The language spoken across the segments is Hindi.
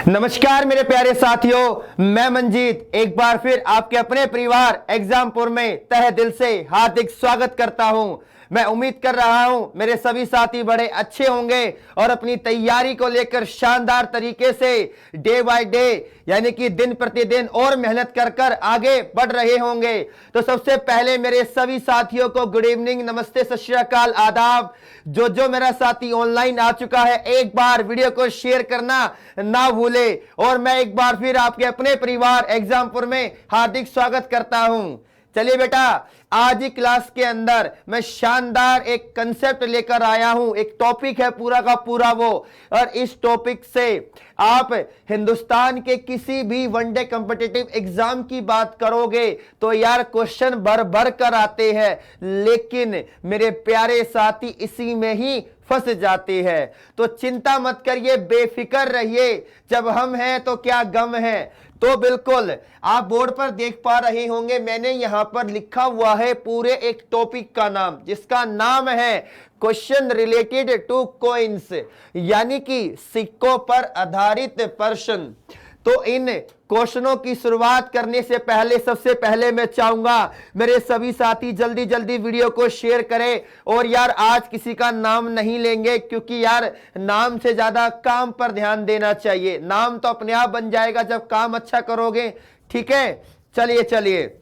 नमस्कार मेरे प्यारे साथियों, मैं मंजीत एक बार फिर आपके अपने परिवार एग्जामपुर में तहे दिल से हार्दिक स्वागत करता हूं। मैं उम्मीद कर रहा हूं मेरे सभी साथी बड़े अच्छे होंगे और अपनी तैयारी को लेकर शानदार तरीके से डे बाय डे यानी कि दिन प्रतिदिन और मेहनत कर कर आगे बढ़ रहे होंगे। तो सबसे पहले मेरे सभी साथियों को गुड इवनिंग, नमस्ते, सत श्री अकाल, आदाब। जो मेरा साथी ऑनलाइन आ चुका है, एक बार वीडियो को शेयर करना ना भूले। और मैं एक बार फिर आपके अपने परिवार एग्जामपुर में हार्दिक स्वागत करता हूं। चलिए बेटा, आज की क्लास के अंदर मैं शानदार एक कंसेप्ट लेकर आया हूं। एक टॉपिक है पूरा का पूरा वो, और इस टॉपिक से आप हिंदुस्तान के किसी भी वनडे कॉम्पिटिटिव एग्जाम की बात करोगे तो यार क्वेश्चन भर भर कर आते हैं, लेकिन मेरे प्यारे साथी इसी में ही फंस जाते हैं। तो चिंता मत करिए, बेफिक्र रहिए, जब हम हैं तो क्या गम है। तो बिल्कुल आप बोर्ड पर देख पा रहे होंगे, मैंने यहां पर लिखा हुआ है पूरे एक टॉपिक का नाम, जिसका नाम है क्वेश्चन रिलेटेड टू कॉइन्स, यानी कि सिक्कों पर आधारित प्रश्न। तो इन क्वेश्चनों की शुरुआत करने से पहले सबसे पहले मैं चाहूंगा मेरे सभी साथी जल्दी जल्दी वीडियो को शेयर करें। और यार आज किसी का नाम नहीं लेंगे, क्योंकि यार नाम से ज्यादा काम पर ध्यान देना चाहिए। नाम तो अपने आप बन जाएगा जब काम अच्छा करोगे, ठीक है। चलिए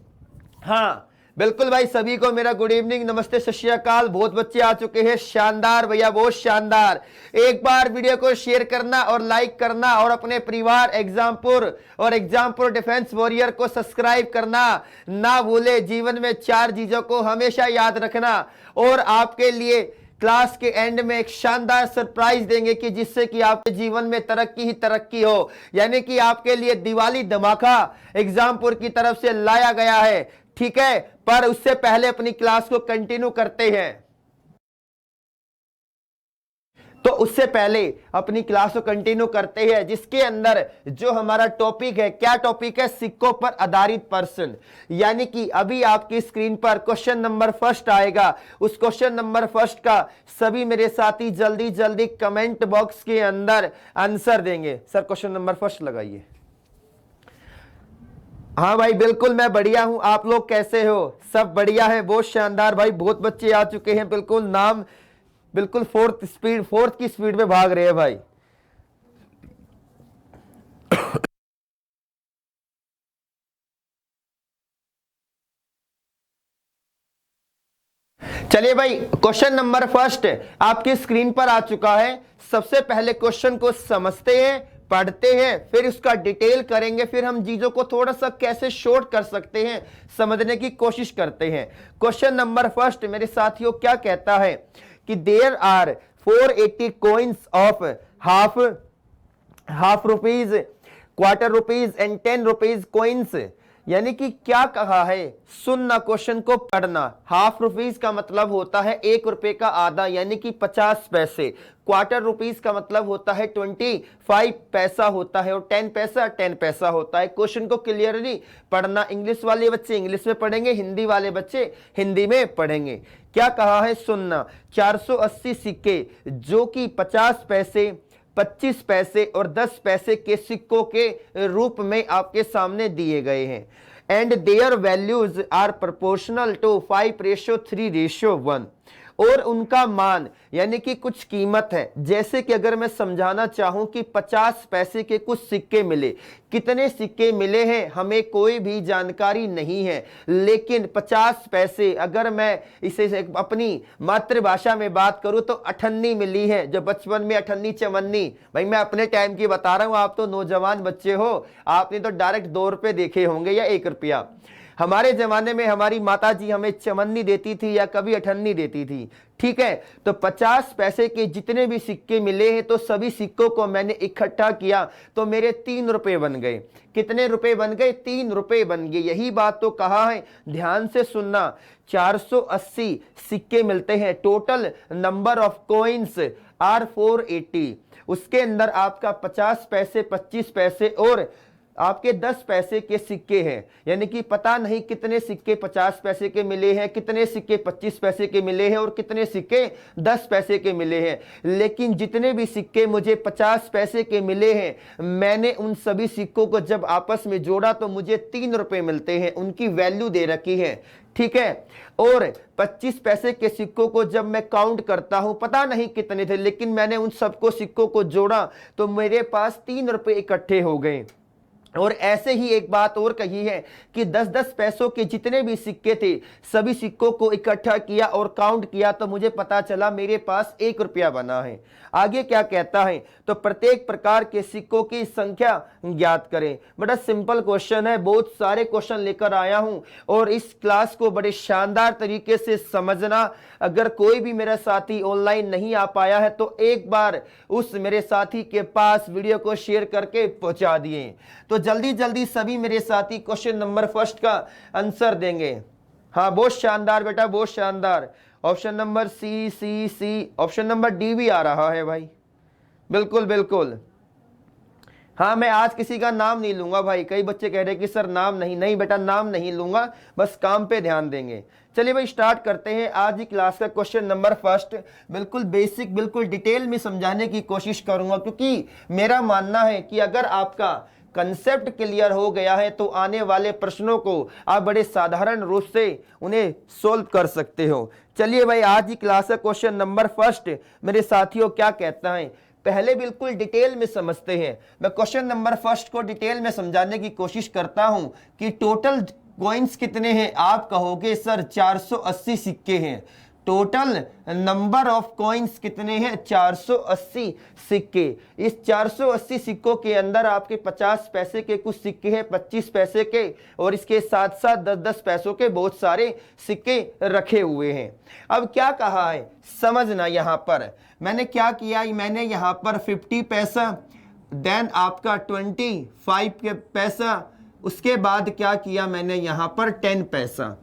हाँ बिल्कुल भाई, सभी को मेरा गुड इवनिंग, नमस्ते, सत श्री अकाल। बहुत बच्चे आ चुके हैं, शानदार भैया, बहुत शानदार। एक बार वीडियो को शेयर करना और लाइक करना और अपने परिवार एग्जामपुर और एग्जामपुर डिफेंस वॉरियर को सब्सक्राइब करना ना भूले। जीवन में 4 चीजों को हमेशा याद रखना, और आपके लिए क्लास के एंड में एक शानदार सरप्राइज देंगे कि जिससे कि आपके जीवन में तरक्की ही तरक्की हो। यानी कि आपके लिए दिवाली धमाका एग्जामपुर की तरफ से लाया गया है, ठीक है। पर उससे पहले अपनी क्लास को कंटिन्यू करते हैं। तो उससे पहले अपनी क्लास को कंटिन्यू करते हैं, जिसके अंदर जो हमारा टॉपिक है, क्या टॉपिक है, सिक्कों पर आधारित प्रश्न। यानी कि अभी आपकी स्क्रीन पर क्वेश्चन नंबर फर्स्ट आएगा। उस क्वेश्चन नंबर फर्स्ट का सभी मेरे साथी जल्दी जल्दी कमेंट बॉक्स के अंदर आंसर देंगे। सर क्वेश्चन नंबर फर्स्ट लगाइए। हाँ भाई बिल्कुल, मैं बढ़िया हूं, आप लोग कैसे हो? सब बढ़िया है, बहुत शानदार भाई, बहुत बच्चे आ चुके हैं। बिल्कुल नाम बिल्कुल फोर्थ की स्पीड में भाग रहे हैं भाई। चलिए भाई, क्वेश्चन नंबर फर्स्ट आपकी स्क्रीन पर आ चुका है। सबसे पहले क्वेश्चन को समझते हैं, पढ़ते हैं, फिर उसका डिटेल करेंगे, फिर हम चीजों को थोड़ा सा कैसे शॉर्ट कर सकते हैं समझने की कोशिश करते हैं। क्वेश्चन नंबर फर्स्ट मेरे साथियों क्या कहता है कि there are 480 coins of half rupees, quarter rupees and 10 rupees coins. यानी कि क्या कहा है, सुनना, क्वेश्चन को पढ़ना। हाफ रुपीज का मतलब होता है 1 रुपए का आधा, यानी कि 50 पैसे। क्वार्टर रुपीज का मतलब होता है 25 पैसा होता है, और 10 पैसा होता है। क्वेश्चन को क्लियरली पढ़ना। इंग्लिश वाले बच्चे इंग्लिश में पढ़ेंगे, हिंदी वाले बच्चे हिंदी में पढ़ेंगे। क्या कहा है, सुनना। 480 सिक्के जो कि 50 पैसे, 25 पैसे और 10 पैसे के सिक्कों के रूप में आपके सामने दिए गए हैं। And their values are proportional to 5:3:1। और उनका मान यानी कि कुछ कीमत है। जैसे कि अगर मैं समझाना चाहूं कि 50 पैसे के कुछ सिक्के मिले, कितने सिक्के मिले हैं हमें कोई भी जानकारी नहीं है, लेकिन 50 पैसे अगर मैं इसे अपनी मातृभाषा में बात करूं तो अठन्नी मिली है। जो बचपन में अठन्नी चवन्नी, भाई मैं अपने टाइम की बता रहा हूं, आप तो नौजवान बच्चे हो, आपने तो डायरेक्ट 2 रुपए देखे होंगे या 1 रुपया। हमारे जमाने में हमारी माता जी हमें चवन्नी देती थी या कभी अठन्नी देती थी, ठीक है। तो 50 पैसे के जितने भी सिक्के मिले हैं, तो सभी सिक्कों को मैंने इकट्ठा किया तो मेरे 3 रुपए बन गए। कितने रुपए बन गए? 3 रुपए बन गए। यही बात तो कहा है, ध्यान से सुनना। 480 सिक्के मिलते हैं, total number of coins are 480। उसके अंदर आपका 50 पैसे, 25 पैसे और आपके 10 पैसे के सिक्के हैं, यानी कि पता नहीं कितने सिक्के 50 पैसे के मिले हैं, कितने सिक्के 25 पैसे के मिले हैं और कितने सिक्के 10 पैसे के मिले हैं, लेकिन जितने भी सिक्के मुझे 50 पैसे के मिले हैं, मैंने उन सभी सिक्कों को जब आपस में जोड़ा तो मुझे 3 रुपए मिलते हैं, उनकी वैल्यू दे रखी है, ठीक है। और 25 पैसे के सिक्कों को जब मैं काउंट करता हूं, पता नहीं कितने थे, लेकिन मैंने उन सबको सिक्कों को जोड़ा तो मेरे पास 3 रुपए इकट्ठे हो गए। और ऐसे ही एक बात और कही है कि 10-10 पैसों के जितने भी सिक्के थे, सभी सिक्कों को इकट्ठा किया और काउंट किया तो मुझे पता चला मेरे पास 1 रुपया बना है। आगे क्या कहता है, तो प्रत्येक प्रकार के सिक्कों की संख्या ज्ञात करें। बड़ा सिंपल क्वेश्चन है, बहुत सारे क्वेश्चन लेकर आया हूं और इस क्लास को बड़े शानदार तरीके से समझना। अगर कोई भी मेरा साथी ऑनलाइन नहीं आ पाया है तो एक बार उस मेरे साथी के पास वीडियो को शेयर करके पहुंचा दिए। तो जल्दी जल्दी सभी मेरे साथी क्वेश्चन नंबर फर्स्ट का आंसर देंगे। हाँ, बहुत शानदार बेटा, बहुत शानदार। ऑप्शन नंबर सी सी सी, ऑप्शन नंबर डी भी आ रहा है भाई, बिल्कुल बिल्कुल। हाँ, मैं आज किसी का नाम नहीं लूंगा भाई। कई बच्चे कह रहे हैं कि सर नाम नहीं, नहीं बेटा नाम नहीं लूंगा, बस काम पे ध्यान देंगे। चलिए भाई स्टार्ट करते हैं आज की क्लास का क्वेश्चन नंबर फर्स्ट। बिल्कुल बेसिक, बिल्कुल डिटेल में समझाने की कोशिश करूंगा, क्योंकि मेरा मानना है कि अगर आपका कंसेप्ट क्लियर हो गया है तो आने वाले प्रश्नों को आप बड़े साधारण रूप से उन्हें सोल्व कर सकते हो। चलिए भाई आज की क्लास का क्वेश्चन नंबर फर्स्ट मेरे साथियों क्या कहता है, पहले बिल्कुल डिटेल में समझते हैं। मैं क्वेश्चन नंबर फर्स्ट को डिटेल में समझाने की कोशिश करता हूं कि टोटल कॉइन्स कितने हैं। आप कहोगे सर 480 सिक्के हैं। टोटल नंबर ऑफ कॉइन्स कितने हैं, 480 सिक्के। इस 480 सिक्कों के अंदर आपके 50 पैसे के कुछ सिक्के हैं, 25 पैसे के, और इसके साथ साथ 10-10 पैसों के बहुत सारे सिक्के रखे हुए हैं। अब क्या कहा है समझना, यहां पर मैंने क्या किया, मैंने यहां पर 50 पैसा, देन आपका 25 पैसा, उसके बाद क्या किया मैंने यहां पर 10 पैसा।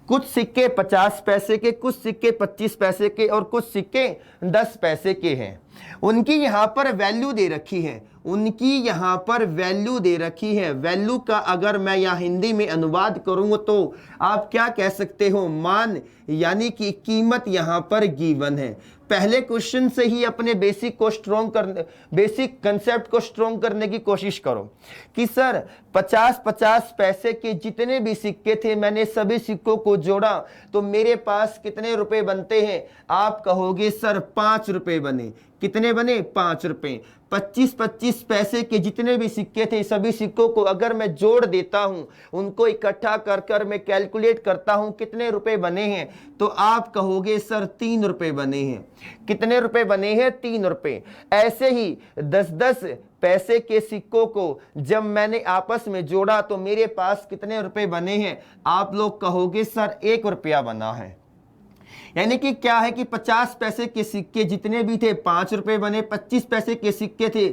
कुछ सिक्के 50 पैसे के, कुछ सिक्के 25 पैसे के और कुछ सिक्के 10 पैसे के हैं। उनकी यहां पर वैल्यू दे रखी है, उनकी यहां पर वैल्यू दे रखी है। वैल्यू का अगर मैं यहां हिंदी में अनुवाद करूं तो आप क्या कह सकते हो, मान, यानी कि कीमत यहां पर गिवन है। पहले क्वेश्चन से ही अपने बेसिक को स्ट्रॉन्ग करने, बेसिक कंसेप्ट को स्ट्रॉन्ग करने की कोशिश करो कि सर 50-50 पैसे के जितने भी सिक्के थे, मैंने सभी सिक्कों को जोड़ा तो मेरे पास कितने रुपए बनते हैं। आप कहोगे सर 5 रुपए बने। कितने बने, 5 रुपए। 25-25 पैसे के जितने भी सिक्के थे, सभी सिक्कों को अगर मैं जोड़ देता हूं, उनको इकट्ठा कर कर मैं कैलकुलेट करता हूं कितने रुपए बने हैं, तो आप कहोगे सर 3 रुपए बने हैं। कितने रुपए बने हैं, 3 रुपए। ऐसे ही 10-10 पैसे के सिक्कों को जब मैंने आपस में जोड़ा तो मेरे पास कितने रुपए बने हैं, आप लोग कहोगे सर 1 रुपया बना है। यानी कि क्या है कि 50 पैसे के सिक्के जितने भी थे 5 रुपए बने, 25 पैसे के सिक्के थे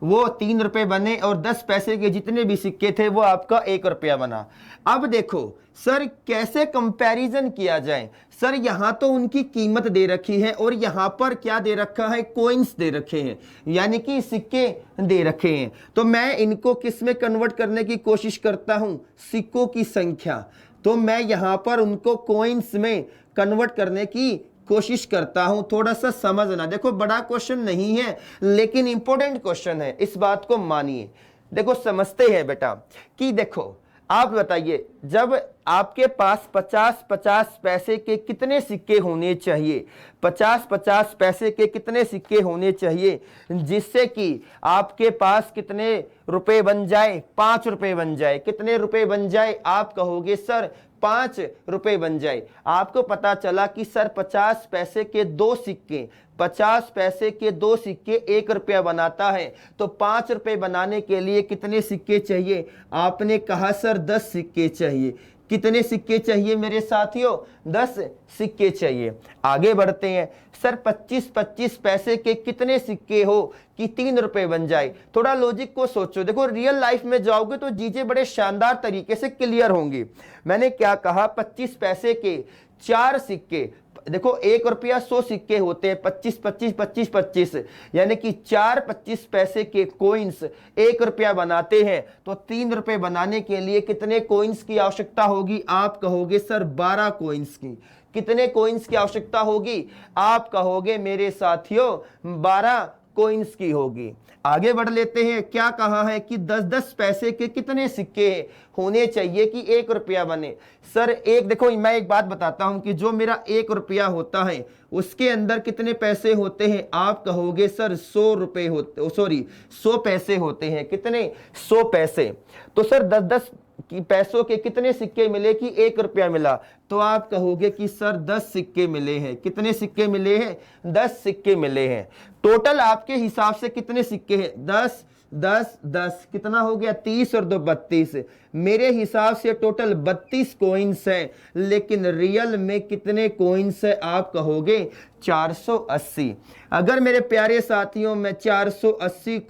वो 3 रुपए बने, और 10 पैसे के जितने भी सिक्के थे वो आपका 1 रुपया बना। अब देखो सर कैसे कंपैरिजन किया जाए। सर यहां तो उनकी कीमत दे रखी है और यहां पर क्या दे रखा है, कॉइन्स दे रखे हैं, यानी कि सिक्के दे रखे हैं। तो मैं इनको किस में कन्वर्ट करने की कोशिश करता हूं, सिक्कों की संख्या। तो मैं यहां पर उनको कॉइन्स में कन्वर्ट करने की कोशिश करता हूं। थोड़ा सा समझना, देखो बड़ा क्वेश्चन नहीं है लेकिन इंपॉर्टेंट क्वेश्चन है, इस बात को मानिए। देखो समझते हैं बेटा कि देखो आप बताइए, जब आपके पास 50-50 पैसे के कितने सिक्के होने चाहिए, 50-50 पैसे के कितने सिक्के होने चाहिए जिससे कि आपके पास कितने रुपए बन जाए, 5 रुपए बन जाए। कितने रुपए बन जाए, आप कहोगे सर 5 रुपए बन जाए। आपको पता चला कि सर 50 पैसे के 2 सिक्के, 50 पैसे के 2 सिक्के 1 रुपया बनाता है, तो 5 रुपए बनाने के लिए कितने सिक्के चाहिए, आपने कहा सर 10 सिक्के चाहिए। कितने सिक्के चाहिए मेरे साथियों, 10 सिक्के चाहिए। आगे बढ़ते हैं, सर 25-25 पैसे के कितने सिक्के हो कि 3 रुपए बन जाए। थोड़ा लॉजिक को सोचो, देखो रियल लाइफ में जाओगे तो चीजें बड़े शानदार तरीके से क्लियर होंगी। मैंने क्या कहा, 25 पैसे के 4 सिक्के, देखो 1 रुपया 100 सिक्के होते हैं, 25 25 25 25, यानी कि 4 25 पैसे के कोइंस 1 रुपया बनाते हैं। तो 3 रुपए बनाने के लिए कितने कोइंस की आवश्यकता होगी? आप कहोगे सर 12 कोइंस की। कितने कोइंस की आवश्यकता होगी? आप कहोगे मेरे साथियों 12 कोइंस की होगी। आगे बढ़ लेते हैं। क्या कहा है कि 10-10 पैसे के कितने सिक्के होने चाहिए कि 1 रुपया बने? सर एक देखो, मैं एक बात बताता हूं कि जो मेरा 1 रुपया होता है उसके अंदर कितने पैसे होते हैं? आप कहोगे सर 100 रुपए होते, सॉरी 100 पैसे होते हैं। कितने? 100 पैसे। तो सर 10-10 कि पैसों के कितने सिक्के मिले कि 1 रुपया मिला? तो आप कहोगे कि सर 10 सिक्के मिले हैं। कितने सिक्के मिले हैं? 10 सिक्के मिले हैं। टोटल आपके हिसाब से कितने सिक्के हैं? 10 10 10 कितना हो गया? 30 और 2 32। मेरे हिसाब से टोटल 32 कोइंस है, लेकिन रियल में कितने कोइंस है? आप कहोगे 480। अगर मेरे प्यारे साथियों मैं 480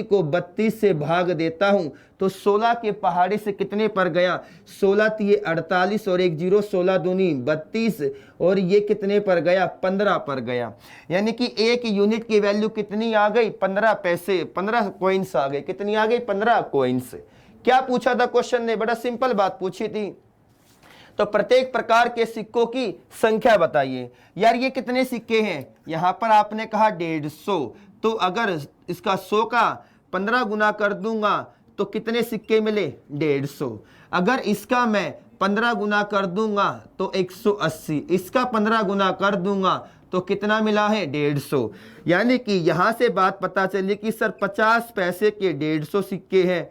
को 32 से भाग देता हूं तो 16 के पहाड़े से कितने पर गया? 16 तिये 48 और 1 0, 16 दूनी 32 और ये कितने पर गया? 15 पर गया। यानी कि एक यूनिट की वैल्यू कितनी आ गई? 15 पैसे, 15 कोइंस आ गए। कितनी आ गई? 15 कोइंस। क्या पूछा था क्वेश्चन ने? बड़ा सिंपल बात पूछी थी। तो प्रत्येक प्रकार के सिक्कों की संख्या बताइए। यार ये कितने सिक्के हैं? यहां पर आपने कहा 150, तो अगर इसका 100 का 15 गुना कर दूंगा तो कितने सिक्के मिले? 150। अगर इसका मैं 15 गुना कर दूंगा तो 180, इसका 15 गुना कर दूंगा तो कितना मिला है? 150। यानी कि यहां से बात पता चली कि सर 50 पैसे के 150 सिक्के हैं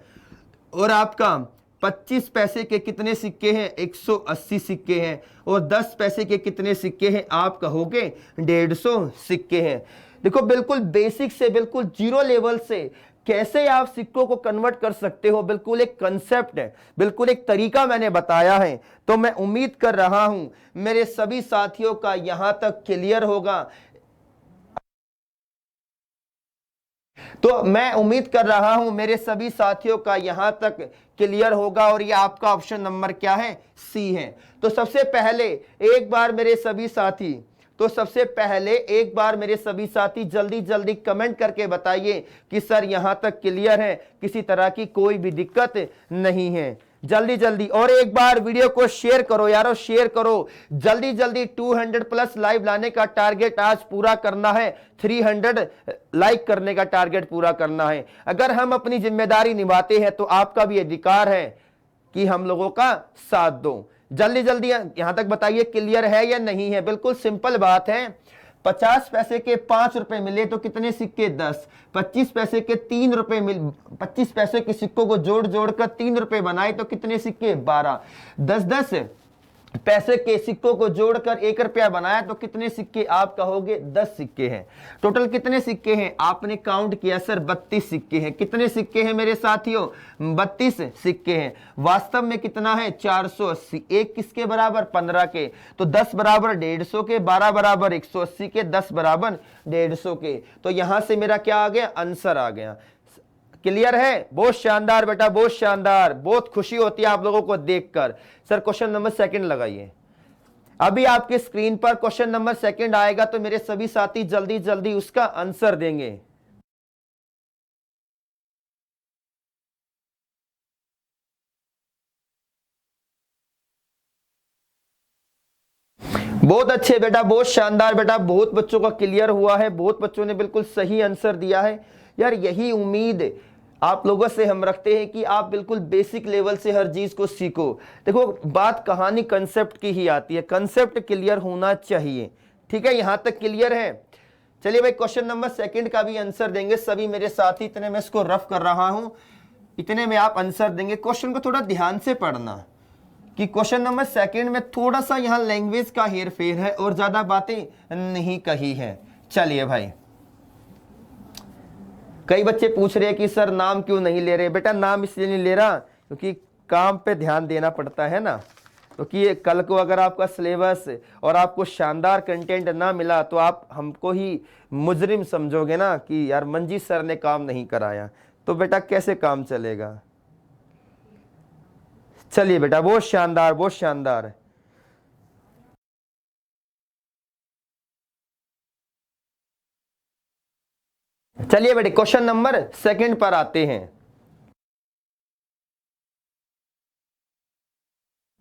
और आपका 25 पैसे के कितने सिक्के हैं? 180 सिक्के हैं। और 10 पैसे के कितने सिक्के हैं? आप कहोगे 150 सिक्के हैं। देखो बिल्कुल बेसिक से, बिल्कुल जीरो लेवल से कैसे आप सिक्कों को कन्वर्ट कर सकते हो, बिल्कुल एक कंसेप्ट है, बिल्कुल एक तरीका मैंने बताया है। तो मैं उम्मीद कर रहा हूं मेरे सभी साथियों का यहां तक क्लियर होगा। तो मैं उम्मीद कर रहा हूं मेरे सभी साथियों का यहां तक क्लियर होगा। और ये आपका ऑप्शन नंबर क्या है? सी है। तो सबसे पहले एक बार मेरे सभी साथी जल्दी जल्दी कमेंट करके बताइए कि सर यहां तक क्लियर है, किसी तरह की कोई भी दिक्कत नहीं है। जल्दी जल्दी और एक बार वीडियो को शेयर करो यारो, शेयर करो। जल्दी जल्दी 200 प्लस लाइव लाने का टारगेट आज पूरा करना है, 300 लाइक करने का टारगेट पूरा करना है। अगर हम अपनी जिम्मेदारी निभाते हैं तो आपका भी अधिकार है कि हम लोगों का साथ दो। जल्दी जल्दी यहां तक बताइए क्लियर है या नहीं है। बिल्कुल सिंपल बात है। 50 पैसे के 5 रुपए मिले तो कितने सिक्के? 10। 25 पैसे के 3 रुपए 25 पैसे के सिक्कों को जोड़ जोड़कर 3 रुपए बनाए तो कितने सिक्के? 12। 10-10 पैसे के सिक्कों को जोड़कर 1 रुपया बनाया तो कितने सिक्के? आप कहोगे 10 सिक्के हैं। टोटल कितने सिक्के हैं? आपने काउंट किया सर 32 सिक्के हैं। कितने सिक्के हैं मेरे साथियों? 32 सिक्के हैं। वास्तव में कितना है? 480। एक किसके बराबर? 15 के। तो 10 बराबर 150 के, 12 बराबर 180 के, 10 बराबर 150 के। तो यहां से मेरा क्या आ गया? आंसर आ गया। क्लियर है? बहुत शानदार बेटा, बहुत शानदार। बहुत खुशी होती है आप लोगों को देखकर। सर क्वेश्चन नंबर 2 लगाइए। अभी आपके स्क्रीन पर क्वेश्चन नंबर 2 आएगा तो मेरे सभी साथी जल्दी जल्दी उसका आंसर देंगे। बहुत अच्छे बेटा, बहुत शानदार बेटा। बहुत बच्चों का क्लियर हुआ है, बहुत बच्चों ने बिल्कुल सही आंसर दिया है। यार यही उम्मीद आप लोगों से हम रखते हैं कि आप बिल्कुल बेसिक लेवल से हर चीज को सीखो। देखो बात कहानी कंसेप्ट की ही आती है, कंसेप्ट क्लियर होना चाहिए। ठीक है, यहां तक क्लियर है। चलिए भाई क्वेश्चन नंबर 2 का भी आंसर देंगे सभी मेरे साथी। इतने में इसको रफ कर रहा हूं, इतने में आप आंसर देंगे। क्वेश्चन को थोड़ा ध्यान से पढ़ना कि क्वेश्चन नंबर 2 में थोड़ा सा यहां लैंग्वेज का हेर फेर है और ज्यादा बातें नहीं कही है। चलिए भाई, कई बच्चे पूछ रहे हैं कि सर नाम क्यों नहीं ले रहे? बेटा नाम इसलिए नहीं ले रहा क्योंकि काम पे ध्यान देना पड़ता है ना। क्योंकि कल को अगर आपका सिलेबस और आपको शानदार कंटेंट ना मिला तो आप हमको ही मुजरिम समझोगे ना कि यार मंजीत सर ने काम नहीं कराया। तो बेटा कैसे काम चलेगा? चलिए बेटा, बहुत शानदार, बहुत शानदार। चलिए बेटे क्वेश्चन नंबर सेकंड पर आते हैं।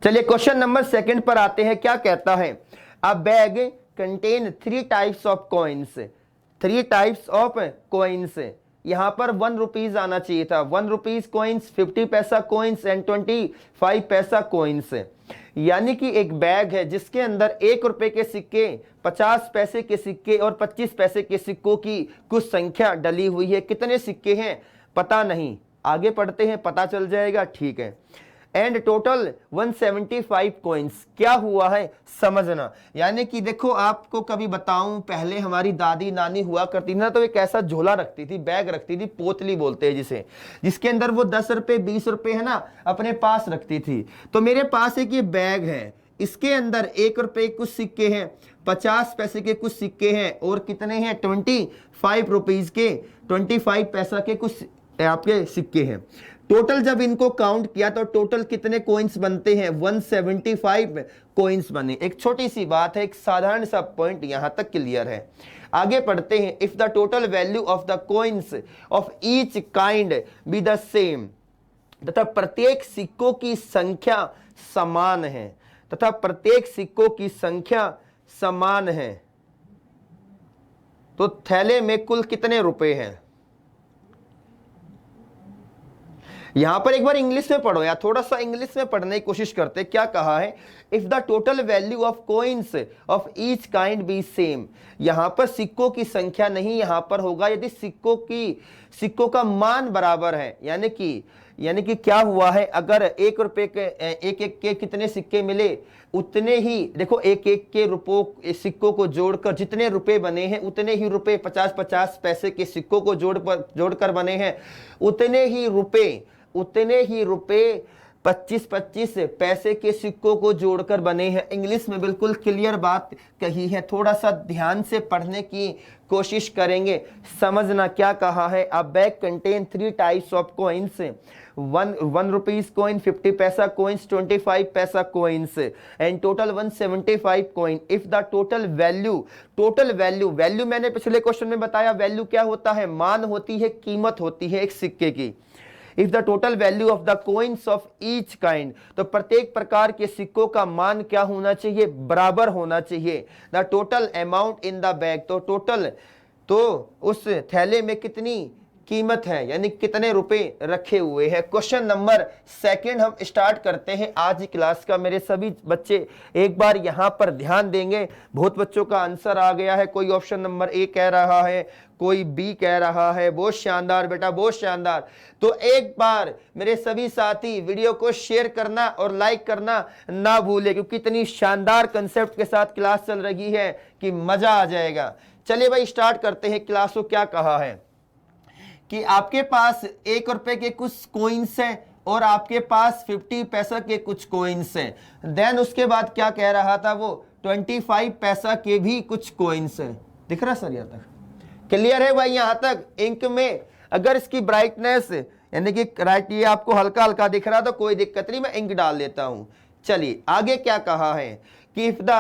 चलिए क्वेश्चन नंबर सेकंड पर आते हैं। क्या कहता है? अ bag contain 3 types of coins. 3 types of coins, यहां पर 1 रुपीज आना चाहिए था। 1 रुपीज कॉइन्स, 50 पैसा कॉइन्स एंड 25 पैसा कॉइन्स। यानी कि एक बैग है जिसके अंदर 1 रुपए के सिक्के, 50 पैसे के सिक्के और 25 पैसे के सिक्कों की कुछ संख्या डली हुई है। कितने सिक्के हैं पता नहीं, आगे पढ़ते हैं पता चल जाएगा। ठीक है। And total 175 coins. क्या हुआ है समझना। यानी कि देखो आपको कभी बताऊं, पहले हमारी दादी नानी हुआ करती थी ना, तो एक ऐसा झोला रखती थी, बैग रखती थी, पोतली बोलते हैं जिसे, जिसके अंदर वो 10 रुपए 20 रुपए है ना अपने पास रखती थी। तो मेरे पास एक ये बैग है, इसके अंदर 1 रुपए कुछ सिक्के हैं, 50 पैसे के कुछ सिक्के हैं और कितने हैं 25 रुपीज के, 25 पैसा के कुछ आपके सिक्के हैं। टोटल जब इनको काउंट किया तो टोटल कितने कॉइन्स बनते हैं? 175 कॉइन्स बने। एक छोटी सी बात है, एक साधारण सा पॉइंट यहां तक क्लियर है। आगे पढ़ते हैं। If the total value of the coins of each kind be the same, तथा प्रत्येक सिक्कों की संख्या समान है, तथा प्रत्येक सिक्कों की संख्या समान है, तो थैले में कुल कितने रुपए हैं? यहां पर एक बार इंग्लिश में पढ़ो या थोड़ा सा इंग्लिश में पढ़ने की कोशिश करते। क्या कहा है? If the total value of coins of each kind be same. यहां पर सिक्कों की संख्या नहीं, यहां पर होगा यदि सिक्कों का मान बराबर है। यानी कि क्या हुआ है, अगर 1 रुपए के एक के कितने सिक्के मिले उतने ही, देखो एक के सिक्कों को जोड़कर जितने रुपए बने हैं उतने ही रुपए, 50 पैसे के सिक्कों को जोड़कर बने हैं उतने ही रुपए 25 पैसे के सिक्कों को जोड़कर बने हैं। इंग्लिश में बिल्कुल क्लियर बात कही है, थोड़ा सा ध्यान से पढ़ने की कोशिश करेंगे, समझना क्या कहा है। अ bag contain 3 types of coins, 1 rupees coin, 50 पैसा कॉइन्स, 25 पैसा coins and total 175 coin. If the total value मैंने पिछले क्वेश्चन में बताया, वैल्यू क्या होता है? मान होती है, कीमत होती है एक सिक्के की। If the total value of the coins of each kind, तो प्रत्येक प्रकार के सिक्कों का मान क्या होना चाहिए? बराबर होना चाहिए। The total amount in the bag, तो उस थैले में कितनी कीमत है, यानी कितने रुपए रखे हुए हैं। क्वेश्चन नंबर सेकंड हम स्टार्ट करते हैं आज की क्लास का। मेरे सभी बच्चे एक बार यहां पर ध्यान देंगे। बहुत बच्चों का आंसर आ गया है, कोई ऑप्शन नंबर ए कह रहा है, कोई बी कह रहा है। बहुत शानदार बेटा, बहुत शानदार। तो एक बार मेरे सभी साथी वीडियो को शेयर करना और लाइक करना ना भूले, क्योंकि इतनी शानदार कंसेप्ट के साथ क्लास चल रही है कि मजा आ जाएगा। चलिए भाई स्टार्ट करते हैं क्लास को। क्या कहा है कि आपके पास 1 रुपए के कुछ कॉइन्स हैं और आपके पास 50 पैसा के कुछ कॉइन्स हैं। देन उसके बाद क्या कह रहा था वो, 25 पैसा के भी कुछ कॉइन्स हैं। दिख रहा सर यहाँ तक? क्लियर है भाई यहाँ तक? इंक में अगर इसकी ब्राइटनेस यानी कि राइट ये आपको हल्का हल्का दिख रहा तो कोई दिक्कत नहीं, मैं इंक डाल देता हूं। चलिए आगे क्या कहा है कि if the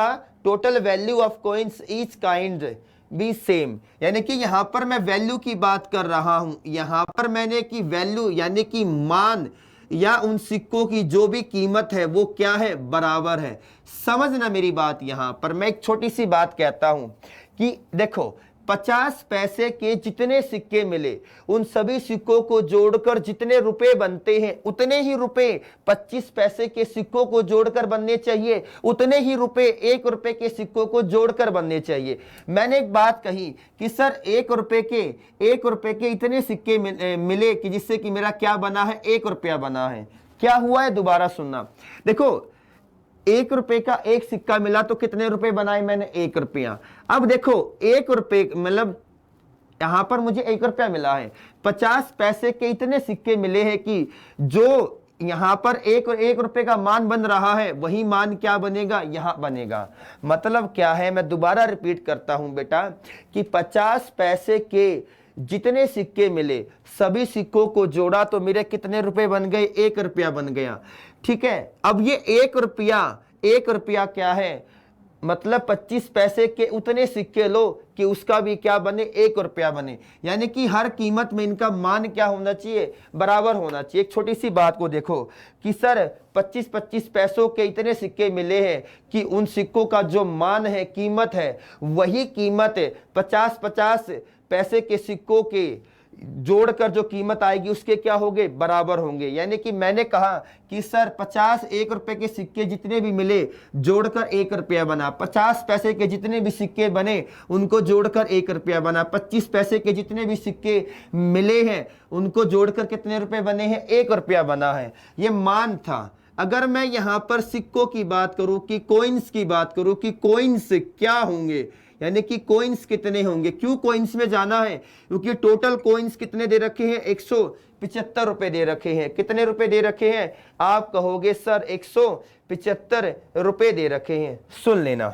total value of coins each kind be same, यानी कि यहां पर मैं वैल्यू की बात कर रहा हूं। यहां पर मैंने की वैल्यू यानी कि मान या उन सिक्कों की जो भी कीमत है वो क्या है? बराबर है। समझना मेरी बात। यहां पर मैं एक छोटी सी बात कहता हूं कि देखो 50 पैसे के जितने सिक्के मिले उन सभी सिक्कों को जोड़कर जितने रुपए बनते हैं उतने ही रुपए 25 पैसे के सिक्कों को जोड़कर बनने चाहिए, उतने ही रुपए 1 रुपए के सिक्कों को जोड़कर बनने चाहिए। मैंने एक बात कही कि सर 1 रुपए के इतने सिक्के मिले कि जिससे कि मेरा क्या बना है? 1 रुपया बना है। क्या हुआ है? दोबारा सुनना। देखो 1 रुपए का एक सिक्का मिला तो कितने रुपए बनाए मैंने? 1 रुपया। अब देखो 1 रुपए मतलब यहां पर मुझे 1 रुपया मिला है, 50 पैसे के इतने सिक्के मिले हैं कि जो यहां पर 1 रुपए का मान बन रहा है वही मान क्या बनेगा? यहां बनेगा। मतलब क्या है? मैं दोबारा रिपीट करता हूं बेटा कि 50 पैसे के जितने सिक्के मिले सभी सिक्कों को जोड़ा तो मेरे कितने रुपए बन गए? 1 रुपया बन गया। ठीक है। अब ये 1 रुपया क्या है? मतलब 25 पैसे के उतने सिक्के लो कि उसका भी क्या बने, 1 रुपया बने। यानी कि हर कीमत में इनका मान क्या होना चाहिए, बराबर होना चाहिए। एक छोटी सी बात को देखो कि सर 25-25 पैसों के इतने सिक्के मिले हैं कि उन सिक्कों का जो मान है, कीमत है, वही कीमत 50-50 पैसे के सिक्कों के जोड़कर जो कीमत आएगी उसके क्या होंगे, बराबर होंगे। यानी कि मैंने कहा कि सर 50 1 रुपए के सिक्के जितने भी मिले जोड़कर 1 रुपया बना, 50 पैसे के जितने भी सिक्के बने उनको जोड़कर 1 रुपया बना, 25 पैसे के जितने भी सिक्के मिले हैं उनको जोड़कर कितने रुपए बने हैं, 1 रुपया बना है। ये मान था। अगर मैं यहां पर सिक्कों की बात करूं कि कॉइन्स की बात करूं कि कॉइन्स क्या होंगे, यानी कि कॉइन्स कितने होंगे, क्यों कॉइन्स में जाना है, क्योंकि टोटल कॉइन्स कितने दे रखे हैं, 175 रुपए दे रखे हैं। कितने रुपए दे रखे हैं, आप कहोगे सर 175 रुपए दे रखे हैं। सुन लेना,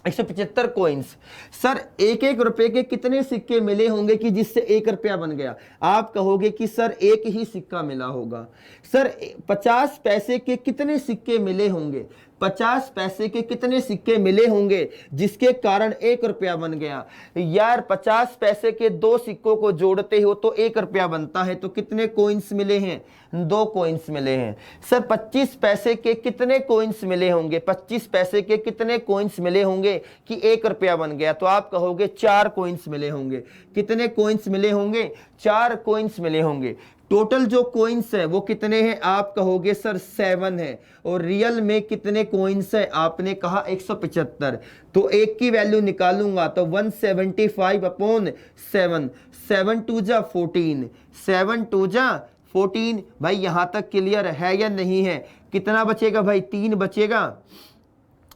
175 कॉइन्स। सर 1-1 रुपए के कितने सिक्के मिले होंगे कि जिससे 1 रुपया बन गया, आप कहोगे कि सर एक ही सिक्का मिला होगा। सर 50 पैसे के कितने सिक्के मिले होंगे, 50 पैसे के कितने सिक्के मिले होंगे जिसके कारण 1 रुपया बन गया। यार 50 पैसे के 2 सिक्कों को जोड़ते हो तो 1 रुपया बनता है, तो कितने कॉइन्स मिले हैं, 2 कॉइन्स मिले हैं। सर 25 पैसे के कितने कॉइन्स मिले होंगे, 25 पैसे के कितने कॉइन्स मिले होंगे कि 1 रुपया बन गया, तो आप कहोगे 4 कॉइन्स मिले होंगे। कितने कॉइन्स मिले होंगे, 4 कॉइन्स मिले होंगे। टोटल जो कॉइन्स है वो कितने हैं, आप कहोगे सर 7 है। और रियल में कितने कॉइन्स है, आपने कहा 175। तो एक की वैल्यू निकालूंगा तो 175 अपॉन 7, 7 2 जा 14, 7 2 जा 14। भाई यहां तक क्लियर है या नहीं है। कितना बचेगा भाई, 3 बचेगा,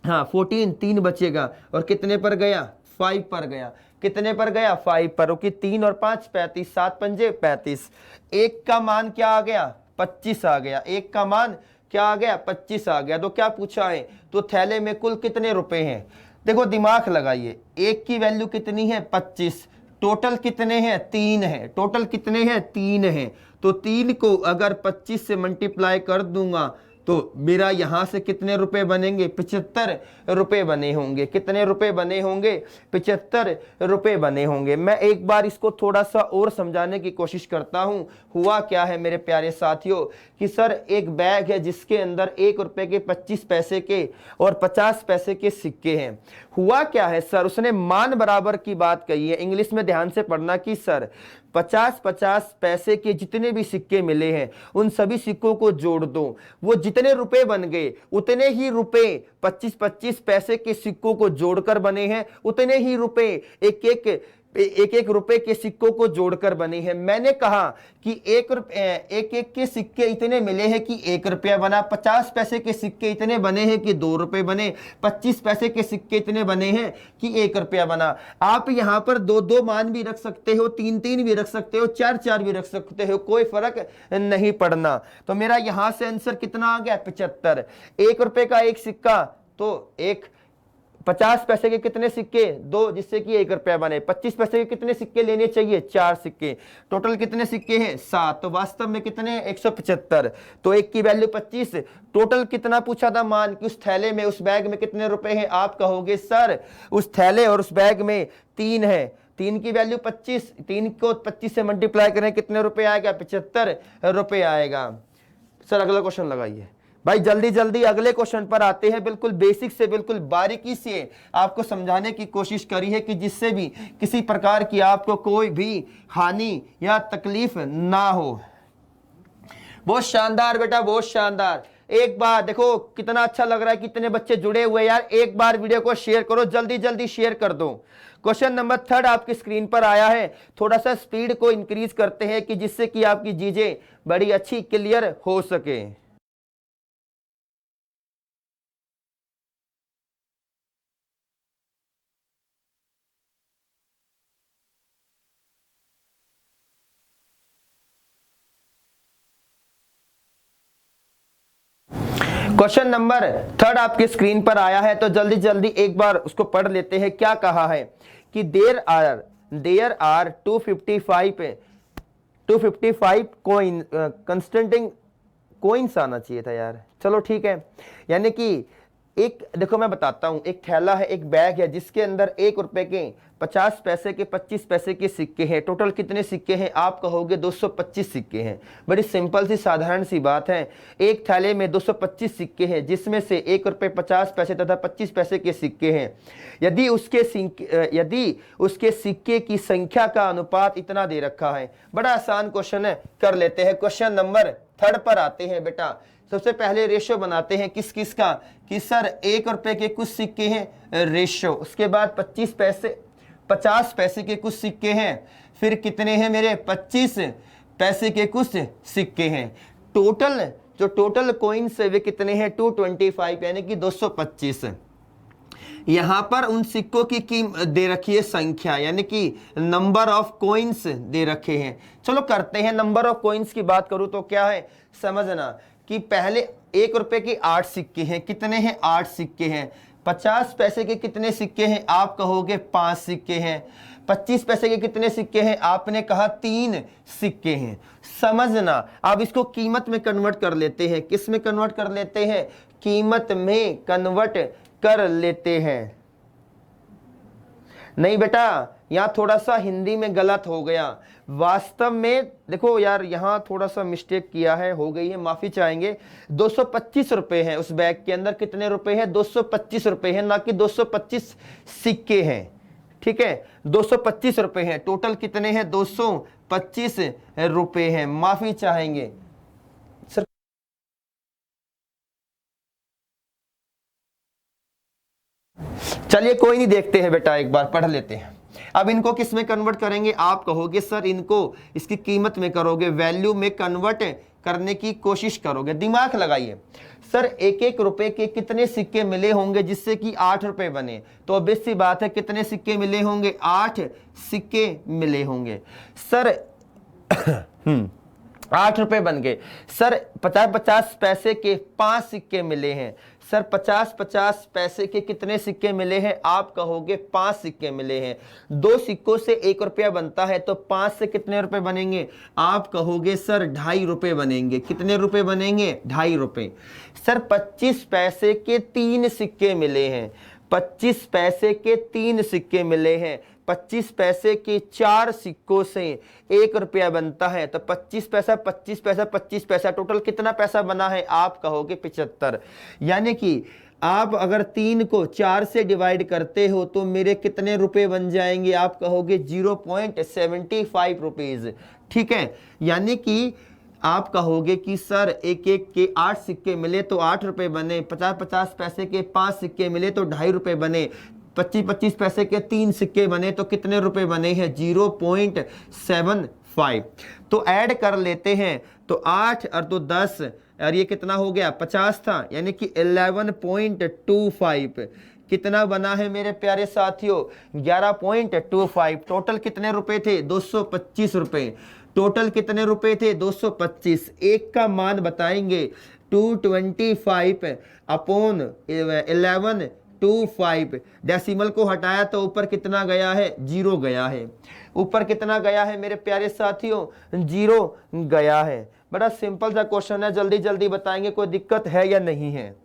हाँ 14 3 बचेगा। और कितने पर गया, 5 पर गया। कितने पर गया, 5 पर। ओके 3 और 5 35, 7 पंजे 35। एक का मान क्या आ गया, 25 आ गया। एक का मान क्या आ गया, 25 आ गया। तो क्या पूछा है, तो थैले में कुल कितने रुपए हैं। देखो दिमाग लगाइए, एक की वैल्यू कितनी है, 25। टोटल कितने हैं, 3 है। टोटल कितने हैं, 3 है। तो 3 को अगर 25 से मल्टीप्लाई कर दूंगा तो मेरा यहां से कितने रुपए बनेंगे, 75 रुपए बने होंगे। कितने रुपए बने होंगे, 75 रुपए बने होंगे। मैं एक बार इसको थोड़ा सा और समझाने की कोशिश करता हूं। हुआ क्या है मेरे प्यारे साथियों कि सर एक बैग है जिसके अंदर 1 रुपए के 25 पैसे के और 50 पैसे के सिक्के हैं। हुआ क्या है सर, उसने मान बराबर की बात कही है। इंग्लिश में ध्यान से पढ़ना कि सर 50-50 पैसे के जितने भी सिक्के मिले हैं उन सभी सिक्कों को जोड़ दो, वो जितने रुपए बन गए उतने ही रुपए 25-25 पैसे के सिक्कों को जोड़कर बने हैं, उतने ही रुपए एक रुपए के सिक्कों को जोड़कर बने हैं। मैंने कहा कि एक के सिक्के इतने मिले हैं कि 1 रुपया बना, 50 पैसे के सिक्के इतने बने हैं कि 2 रुपए बने, 25 पैसे के सिक्के इतने बने हैं कि 1 रुपया बना। आप यहां पर 2-2 मान भी रख सकते हो, 3-3 भी रख सकते हो, 4-4 भी रख सकते हो, कोई फर्क नहीं पड़ना। तो मेरा यहां से आंसर कितना आ गया, 75। 1 रुपए का एक सिक्का तो 50 पैसे के कितने सिक्के, 2, जिससे कि 1 रुपया बने। 25 पैसे के कितने सिक्के लेने चाहिए, 4 सिक्के। टोटल कितने सिक्के हैं, 7। तो वास्तव में कितने, 175। तो एक की वैल्यू 25। टोटल कितना पूछा था मान कि उस थैले में, उस बैग में कितने रुपए हैं। आप कहोगे सर उस थैले और उस बैग में 3 है, 3 की वैल्यू 25, 3 को 25 से मल्टीप्लाई करें कितने रुपए आएगा, 75 रुपए आएगा। सर अगला क्वेश्चन लगाइए भाई, जल्दी जल्दी अगले क्वेश्चन पर आते हैं। बिल्कुल बेसिक से बिल्कुल बारीकी से आपको समझाने की कोशिश करी है कि जिससे भी किसी प्रकार की आपको कोई भी हानि या तकलीफ ना हो। बहुत शानदार बेटा, बहुत शानदार। एक बार देखो कितना अच्छा लग रहा है, कितने बच्चे जुड़े हुए यार। एक बार वीडियो को शेयर करो, जल्दी जल्दी शेयर कर दो। क्वेश्चन नंबर 3 आपकी स्क्रीन पर आया है। थोड़ा सा स्पीड को इंक्रीज करते हैं कि जिससे कि आपकी चीजें बड़ी अच्छी क्लियर हो सके। क्वेश्चन नंबर 3 आपकी स्क्रीन पर आया है, तो जल्दी जल्दी एक बार उसको पढ़ लेते हैं। क्या कहा है कि देयर आर 255 कंस्टेंटिंग कॉइन्स आना चाहिए था यार। चलो ठीक है, यानी कि एक देखो मैं बताता हूं, एक थैला है, एक बैग है जिसके अंदर 1 रुपए के 50 पैसे के 25 पैसे के सिक्के हैं। टोटल कितने सिक्के हैं? आप कहोगे 225 सिक्के हैं। बड़ी सिंपल सी साधारण सी बात है। एक थैले में 225 सिक्के हैं जिसमें से 1 रुपए 50 पैसे तथा 25 पैसे के सिक्के हैं। यदि उसके सिक्के की संख्या का अनुपात इतना दे रखा है। बड़ा आसान क्वेश्चन है, कर लेते हैं। क्वेश्चन नंबर 3 पर आते हैं बेटा। सबसे पहले रेशो बनाते हैं किस किस का, कि सर 1 रुपए के कुछ सिक्के हैं, रेशो। उसके बाद 50 पैसे के कुछ सिक्के हैं, फिर कितने हैं मेरे 25 पैसे के कुछ सिक्के हैं। टोटल कॉइन्स वे कितने हैं 225 यानी कि 225। यहां पर उन सिक्कों की कीमत दे रखी है संख्या, यानी कि नंबर ऑफ कॉइन्स दे रखे हैं। चलो करते हैं। नंबर ऑफ कॉइन्स की बात करूं तो क्या है, समझना कि पहले 1 रुपए के 8 सिक्के हैं। कितने हैं? 8 सिक्के हैं। 50 पैसे के कितने सिक्के हैं? आप कहोगे 5 सिक्के हैं। 25 पैसे के कितने सिक्के हैं? आपने कहा 3 सिक्के हैं। समझना, अब इसको कीमत में कन्वर्ट कर लेते हैं। किस में कन्वर्ट कर लेते हैं? कीमत में कन्वर्ट कर लेते हैं। नहीं बेटा, यहां थोड़ा सा हिंदी में गलत हो गया। वास्तव में देखो यार, यहां थोड़ा सा मिस्टेक किया है, हो गई है, माफी चाहेंगे। 225 रुपए हैं उस बैग के अंदर। कितने रुपए हैं? 225 रुपए हैं, ना कि 225 सिक्के हैं। ठीक है, 225 रुपए हैं। टोटल कितने हैं? 225 रुपए हैं। माफी चाहेंगे सर। चलिए कोई नहीं, देखते हैं बेटा, एक बार पढ़ लेते हैं। अब इनको किस में कन्वर्ट करेंगे? आप कहोगे सर इनको इसकी कीमत में करोगे, वैल्यू में कन्वर्ट करने की कोशिश करोगे। दिमाग लगाइए सर, 1-1 रुपए के कितने सिक्के मिले होंगे जिससे कि 8 रुपए बने? तो ऑब्वियस सी बात है, कितने सिक्के मिले होंगे? 8 सिक्के मिले होंगे सर। 8 रुपए बन गए सर। 50-50 पैसे के 5 सिक्के मिले हैं सर। 50-50 पैसे के कितने सिक्के मिले हैं? आप कहोगे 5 सिक्के मिले हैं। 2 सिक्कों से 1 रुपया बनता है, तो 5 से कितने रुपए बनेंगे? आप कहोगे सर 2.5 रुपए बनेंगे। कितने रुपए बनेंगे? 2.5 रुपए। सर 25 पैसे के 3 सिक्के मिले हैं। 25 पैसे के 3 सिक्के मिले हैं। 25 पैसे के 4 सिक्कों से 1 रुपया बनता है, तो 25 पैसा 25 पैसा 25 पैसा, टोटल कितना पैसा बना है? आप कहोगे 75। यानी कि आप अगर 3 को 4 से डिवाइड करते हो तो मेरे कितने रुपए बन जाएंगे? आप कहोगे 0.75 रुपीज। ठीक है, यानी कि आप कहोगे कि सर 1-1 के 8 सिक्के मिले तो 8 रुपए बने। 50-50 पैसे के 5 सिक्के मिले तो 2.5 रुपए बने। 25-25 पैसे के 3 सिक्के बने तो कितने रुपए बने हैं? 0.75। तो ऐड कर लेते हैं, तो 8 और 2 10, और ये कितना हो गया? 50 था, यानी कि 11.25। कितना बना है मेरे प्यारे साथियों? 11.25। टोटल कितने रुपए थे? 225 रुपए। टोटल कितने रुपए थे? 225। एक का मान बताएंगे, 225 अपॉन 11.25। डेसिमल को हटाया तो ऊपर कितना गया है? 0 गया है। ऊपर कितना गया है मेरे प्यारे साथियों? 0 गया है। बड़ा सिंपल सा क्वेश्चन है, जल्दी जल्दी बताएंगे, कोई दिक्कत है या नहीं है?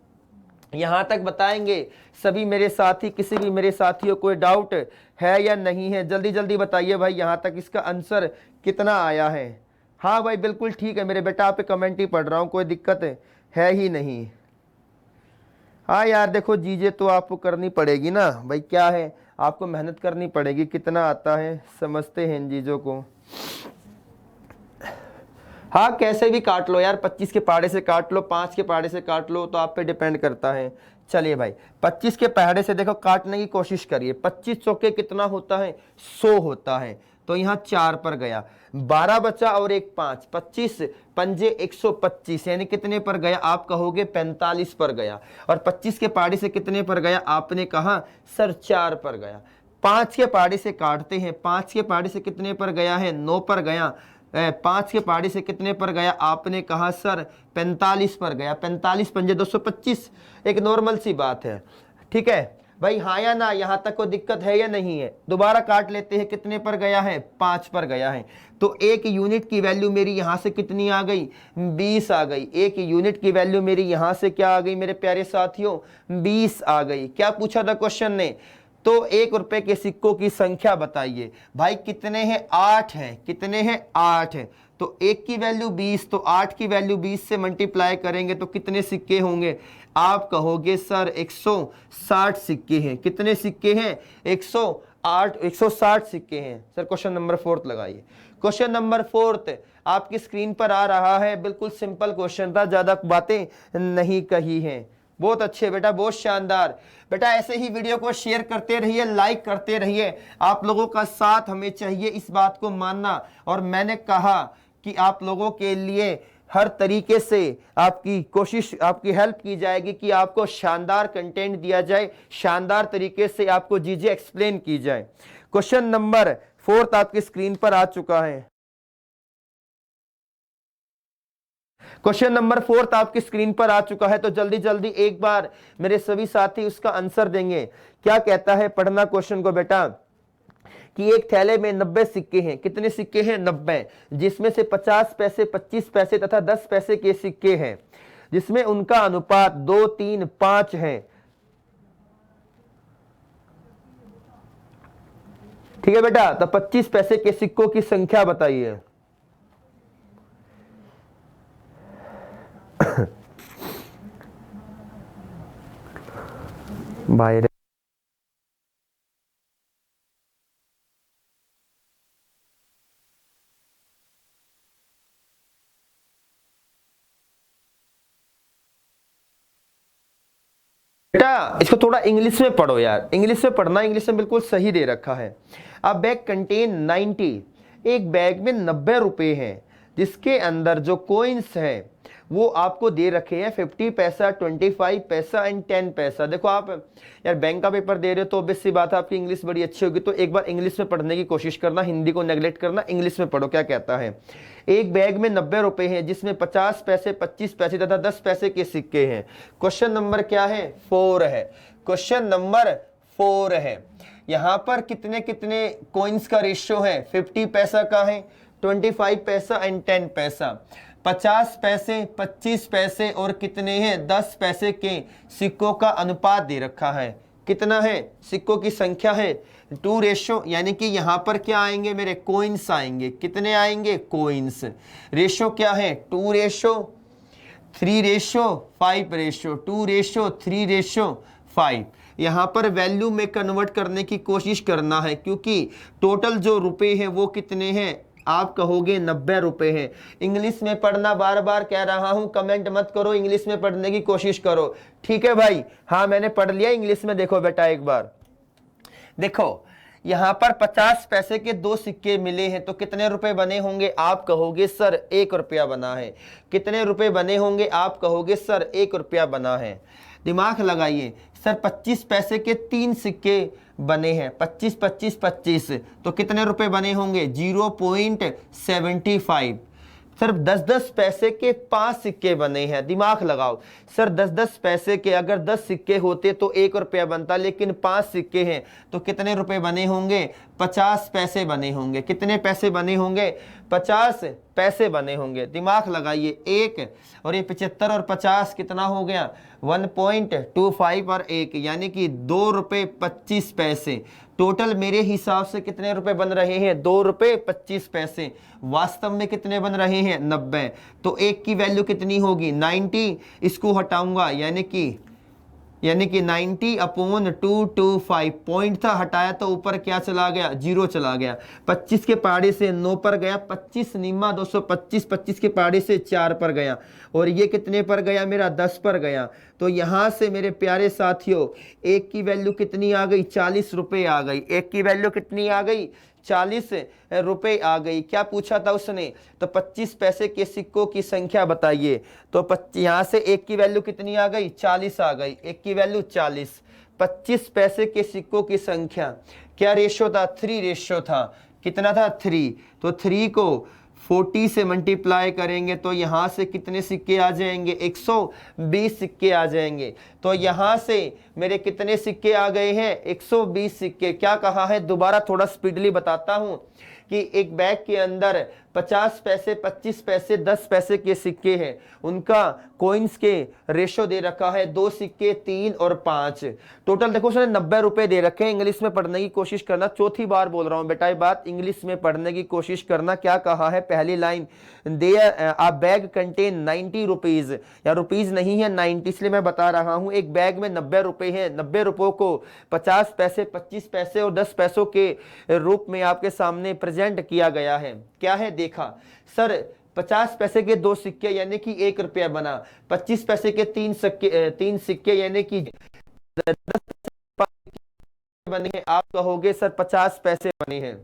यहां तक बताएंगे सभी मेरे साथी, किसी भी मेरे साथियों कोई डाउट है या नहीं है? जल्दी जल्दी बताइए भाई, यहां तक इसका आंसर कितना आया है? हाँ भाई बिल्कुल ठीक है मेरे बेटा, आप पे कमेंट ही पढ़ रहा हूं, कोई दिक्कत है ही नहीं। हाँ यार देखो, चीजें तो आपको करनी पड़ेगी ना भाई, क्या है, आपको मेहनत करनी पड़ेगी। कितना आता है समझते हैं इन चीजों को। हाँ कैसे भी काट लो यार, 25 के पहाड़े से काट लो, 5 के पहाड़े से काट लो, तो आप पे डिपेंड करता है। चलिए भाई 25 के पहाड़े से देखो काटने की कोशिश करिए। 25 चौके कितना होता है? 100 होता है। तो यहाँ 4 पर गया, 12 बचा और 1 5, 25 पंजे 125, यानी कितने पर गया? आप कहोगे 45 पर गया। और 25 के पहाड़ी से कितने पर गया? आपने कहा सर 4 पर गया। 5 के पहाड़ी से काटते हैं, 5 के पहाड़ी से कितने पर गया है? 9 पर गया। 5 के पहाड़ी से कितने पर गया? आपने कहा सर 45 पर गया। 45 पंजे 225, एक नॉर्मल सी बात है। ठीक है, भाई हाँ या ना, यहां तक कोई दिक्कत है या नहीं है? दोबारा काट लेते हैं, कितने पर गया है? 5 पर गया है। तो एक यूनिट की वैल्यू मेरी यहां से कितनी आ गई? 20 आ गई। एक यूनिट की वैल्यू मेरी यहां से क्या आ गई मेरे प्यारे साथियों? 20 आ गई। क्या पूछा था क्वेश्चन ने? तो 1 रुपए के सिक्कों की संख्या बताइए। भाई कितने हैं? 8 हैं। कितने हैं? 8 हैं। तो 1 की वैल्यू 20, तो 8 की वैल्यू 20 से मल्टीप्लाई करेंगे तो कितने सिक्के होंगे? आप कहोगे सर 160 सिक्के हैं। कितने सिक्के हैं? 160 सिक्के हैं। सर क्वेश्चन नंबर 4 लगाइए। क्वेश्चन नंबर 4 आपकी स्क्रीन पर आ रहा है। बिल्कुल सिंपल क्वेश्चन था, ज्यादा बातें नहीं कही हैं। बहुत अच्छे बेटा, बहुत शानदार बेटा। ऐसे ही वीडियो को शेयर करते रहिए, लाइक करते रहिए। आप लोगों का साथ हमें चाहिए, इस बात को मानना। और मैंने कहा कि आप लोगों के लिए हर तरीके से आपकी कोशिश, आपकी हेल्प की जाएगी कि आपको शानदार कंटेंट दिया जाए, शानदार तरीके से आपको चीजें एक्सप्लेन की जाए। क्वेश्चन नंबर 4 आपकी स्क्रीन पर आ चुका है। क्वेश्चन नंबर 4 आपकी स्क्रीन पर आ चुका है। तो जल्दी जल्दी एक बार मेरे सभी साथी उसका आंसर देंगे। क्या कहता है? पढ़ना क्वेश्चन को बेटा। कि एक थैले में 90 सिक्के हैं। कितने सिक्के हैं? 90। जिसमें से 50 पैसे, 25 पैसे तथा 10 पैसे के सिक्के हैं, जिसमें उनका अनुपात 2, 3, 5 है। ठीक है बेटा। तो 25 पैसे के सिक्कों की संख्या बताइए। भाई बेटा इसको थोड़ा इंग्लिश में पढ़ो यार, इंग्लिश में पढ़ना, इंग्लिश में बिल्कुल सही दे रखा है। अ बैग कंटेन 90, एक बैग में 90 रुपए हैं, जिसके अंदर जो कॉइन्स हैं वो आपको दे रखे हैं 50 पैसा, 25 पैसा एंड 10 पैसा। देखो आप यार बैंक का पेपर दे रहे हो तो ऑब्वियस सी बात है आपकी इंग्लिश बड़ी अच्छी होगी, तो एक बार इंग्लिश में पढ़ने की कोशिश करना, हिंदी को नेगलेक्ट करना, इंग्लिश में पढ़ो। क्या कहता है? एक बैग में 90 रुपए हैं, जिसमें 50 पैसे, 25 पैसे तथा 10 पैसे के सिक्के हैं। क्वेश्चन नंबर क्या है? 4 है। क्वेश्चन नंबर 4 है। यहां पर कितने कितने कॉइन्स का रेशियो है? 50 पैसा का है, 25 पैसा एंड 10 पैसा। 50 पैसे, 25 पैसे और कितने हैं? 10 पैसे के सिक्कों का अनुपात दे रखा है। कितना है? सिक्कों की संख्या है 2 रेशो, यानी कि यहां पर क्या आएंगे मेरे? कॉइन्स आएंगे। कितने आएंगे? कॉइन्स। रेशो क्या है? 2 ratio 3 ratio 5 ratio, 2 ratio 3 ratio 5। यहां पर वैल्यू में कन्वर्ट करने की कोशिश करना है, क्योंकि टोटल जो रुपए हैं वो कितने हैं? आप कहोगे 90 रुपए हैं। इंग्लिश में पढ़ना, बार बार कह रहा हूं, कमेंट मत करो, इंग्लिश में पढ़ने की कोशिश करो। ठीक है भाई? हाँ मैंने पढ़ लिया इंग्लिश में। देखो बेटा एक बार देखो, यहां पर 50 पैसे के 2 सिक्के मिले हैं, तो कितने रुपए बने होंगे? आप कहोगे सर 1 रुपया बना है। कितने रुपए बने होंगे? आप कहोगे सर 1 रुपया बना है। दिमाग लगाइए सर। 25 पैसे के 3 सिक्के बने हैं, 25 25 25, तो कितने रुपए बने होंगे? 0.75। सर 10-10 पैसे के 5 सिक्के बने हैं। दिमाग लगाओ सर, 10-10 पैसे के अगर 10 सिक्के होते तो 1 रुपया बनता, लेकिन 5 सिक्के हैं तो कितने रुपए बने होंगे? 50 पैसे बने होंगे। कितने पैसे बने होंगे? 50 पैसे बने होंगे। दिमाग लगाइए। 1 और ये 75 और 50 कितना हो गया? 1.25 और 1 यानी कि 2 रुपये 25 पैसे। टोटल मेरे हिसाब से कितने रुपए बन रहे हैं? 2 रुपये 25 पैसे। वास्तव में कितने बन रहे हैं? 90। तो 1 की वैल्यू कितनी होगी? 90। इसको हटाऊंगा यानी कि 90/225। पॉइंट था, हटाया तो ऊपर क्या चला गया? 0 चला गया। 25 के पहाड़े से 9 पर गया, 25 निम्मा 225, 25 के पहाड़े से 4 पर गया, और ये कितने पर गया मेरा? 10 पर गया। तो यहां से मेरे प्यारे साथियों 1 की वैल्यू कितनी आ गई? 40 रुपए आ गई। 1 की वैल्यू कितनी आ गई? 40 रुपए आ गई। क्या पूछा था उसने? तो 25 पैसे के सिक्कों की संख्या बताइए। तो यहां से 1 की वैल्यू कितनी आ गई? 40 आ गई। 1 की वैल्यू 40। 25 पैसे के सिक्कों की संख्या, क्या रेशो था? 3 रेशो था। कितना था? 3। तो 3 को 40 से मल्टीप्लाई करेंगे तो यहाँ से कितने सिक्के आ जाएंगे, 120 सिक्के आ जाएंगे। तो यहाँ से मेरे कितने सिक्के आ गए हैं, 120 सिक्के। क्या कहा है, दोबारा थोड़ा स्पीडली बताता हूँ कि एक बैग के अंदर 50 पैसे, 25 पैसे, 10 पैसे के सिक्के हैं, उनका कॉइन्स के रेशो दे रखा है 2 सिक्के, 3 और 5। टोटल देखो उसने 90 रुपए दे रखे हैं। इंग्लिश में पढ़ने की कोशिश करना, चौथी बार बोल रहा हूं बेटा ये बात, इंग्लिश में पढ़ने की कोशिश करना। क्या कहा है, पहली line, there a bag contain 90 rupees, या रुपीज नहीं है 90, इसलिए मैं बता रहा हूं। एक बैग में 90 रुपए हैं, 90 रुपयों को 50 पैसे, 25 पैसे और 10 पैसों के रूप में आपके सामने प्रेजेंट किया गया है। क्या है, देखा सर 50 पैसे के 2 सिक्के यानी कि 1 रुपया बना, 25 पैसे के 3 सिक्के यानी कि 10 बने हैं। आप कहोगे सर 50 पैसे बने हैं।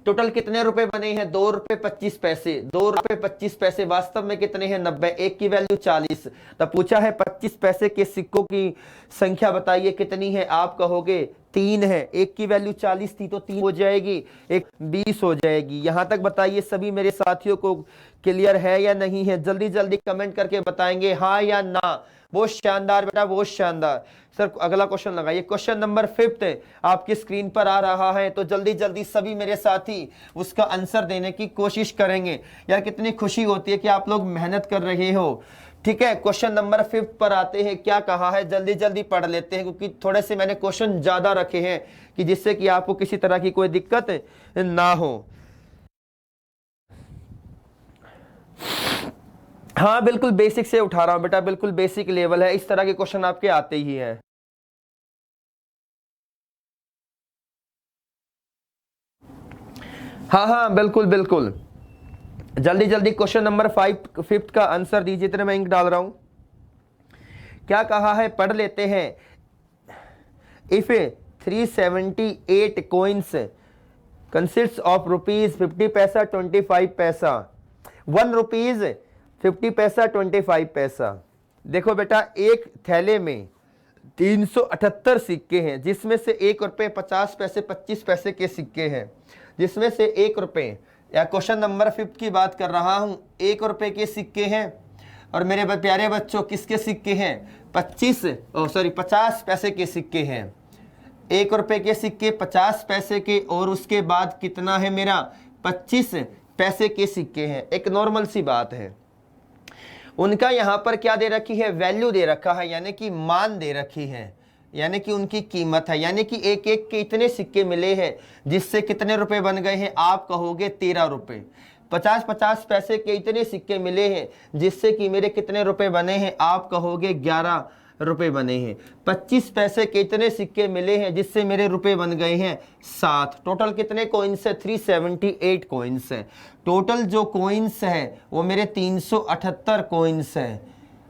टोटल कितने रुपए बने हैं, 2 रुपए 25 पैसे। 2 रुपए 25 पैसे वास्तव में कितने हैं, 90। एक की वैल्यू 40। तब पूछा है 25 पैसे के सिक्कों की संख्या बताइए कितनी है, आप कहोगे 3 है। एक की वैल्यू 40 थी तो 3 हो जाएगी, एक 20 हो जाएगी। यहां तक बताइए सभी मेरे साथियों को क्लियर है या नहीं है, जल्दी जल्दी कमेंट करके बताएंगे हाँ या ना। बहुत शानदार बेटा, बहुत शानदार। सर अगला क्वेश्चन लगाइए, क्वेश्चन नंबर 5 आपकी स्क्रीन पर आ रहा है, तो जल्दी जल्दी सभी मेरे साथी उसका आंसर देने की कोशिश करेंगे। यार कितनी खुशी होती है कि आप लोग मेहनत कर रहे हो। ठीक है, क्वेश्चन नंबर 5 पर आते हैं। क्या कहा है, जल्दी जल्दी पढ़ लेते हैं, क्योंकि थोड़े से मैंने क्वेश्चन ज्यादा रखे हैं कि जिससे कि आपको किसी तरह की कोई दिक्कत ना हो। हाँ बिल्कुल बेसिक से उठा रहा हूं बेटा, बिल्कुल बेसिक लेवल है, इस तरह के क्वेश्चन आपके आते ही हैं। हाँ हाँ बिल्कुल बिल्कुल, जल्दी जल्दी क्वेश्चन नंबर 5 का आंसर दीजिए, इतने मैं इंक डाल रहा हूं। क्या कहा है, पढ़ लेते हैं। If 378 coins consists of rupees 50 पैसा 25 पैसा, 1 रुपीज 50 पैसा 25 पैसा। देखो बेटा एक थैले में 378 सिक्के हैं, जिसमें से 1 रुपये 50 पैसे 25 पैसे के सिक्के हैं, जिसमें से 1 रुपये, या क्वेश्चन नंबर 5 की बात कर रहा हूं, 1 रुपये के सिक्के हैं। और मेरे प्यारे बच्चों किसके सिक्के हैं, 50 पैसे के सिक्के हैं। 1 रुपये के सिक्के 50 पैसे के, और उसके बाद कितना है मेरा, 25 पैसे के सिक्के हैं। एक नॉर्मल सी बात है। उनका यहाँ पर क्या दे रखी है, वैल्यू दे रखा है, यानी कि मान दे रखी है, यानी कि उनकी कीमत है, यानी कि एक एक के इतने सिक्के मिले हैं, जिससे कितने रुपए बन गए हैं, आप कहोगे 13 रुपए। 50 पैसे के इतने सिक्के मिले हैं, जिससे कि मेरे कितने रुपए बने हैं, आप कहोगे 11 रुपए बने हैं। 25 पैसे के इतने सिक्के मिले हैं, जिससे मेरे रुपए बन गए हैं 7। टोटल कितने कॉइन्स है, 378 कॉइन्स है। टोटल जो कॉइन्स है वो मेरे 378 कॉइन्स है।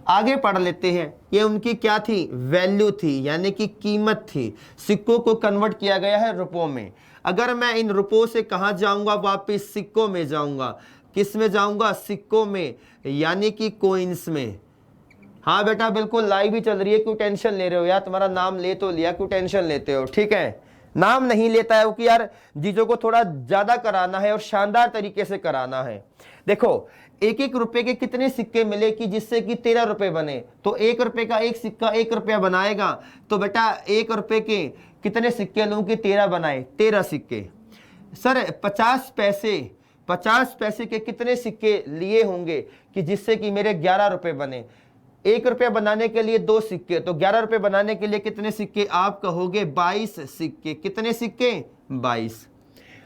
आगे पढ़ लेते हैं। ये उनकी क्या थी, वैल्यू थी, यानी कि कीमत थी। सिक्कों को कन्वर्ट किया गया है रुपयों में। अगर मैं इन रुपयों से कहाँ जाऊंगा, वापस सिक्कों में जाऊंगा। किस में जाऊंगा, सिक्कों में, यानी कि कॉइन्स में। हाँ बेटा बिल्कुल लाइव ही चल रही है, क्यों टेंशन ले रहे हो यार, तुम्हारा नाम ले तो लिया, क्यों टेंशन लेते हो। ठीक है, नाम नहीं लेता है वो कि यार चीजों को थोड़ा ज्यादा कराना है और शानदार तरीके से कराना है। देखो 1 रुपए के कितने सिक्के मिले कि जिससे कि 13 रुपए बने, तो 1 रुपए का एक सिक्का 1 रुपया बनाएगा। तो बेटा 1 रुपए के कितने सिक्के लूं कि 13 बनाए, 13 सिक्के। सर 50 पैसे के कितने सिक्के लिए होंगे कि जिससे कि मेरे 11 रुपए बने। 1 रुपया बनाने के लिए 2 सिक्के, तो 11 रुपए बनाने के लिए कितने सिक्के, आप कहोगे 22 सिक्के। कितने सिक्के, 22।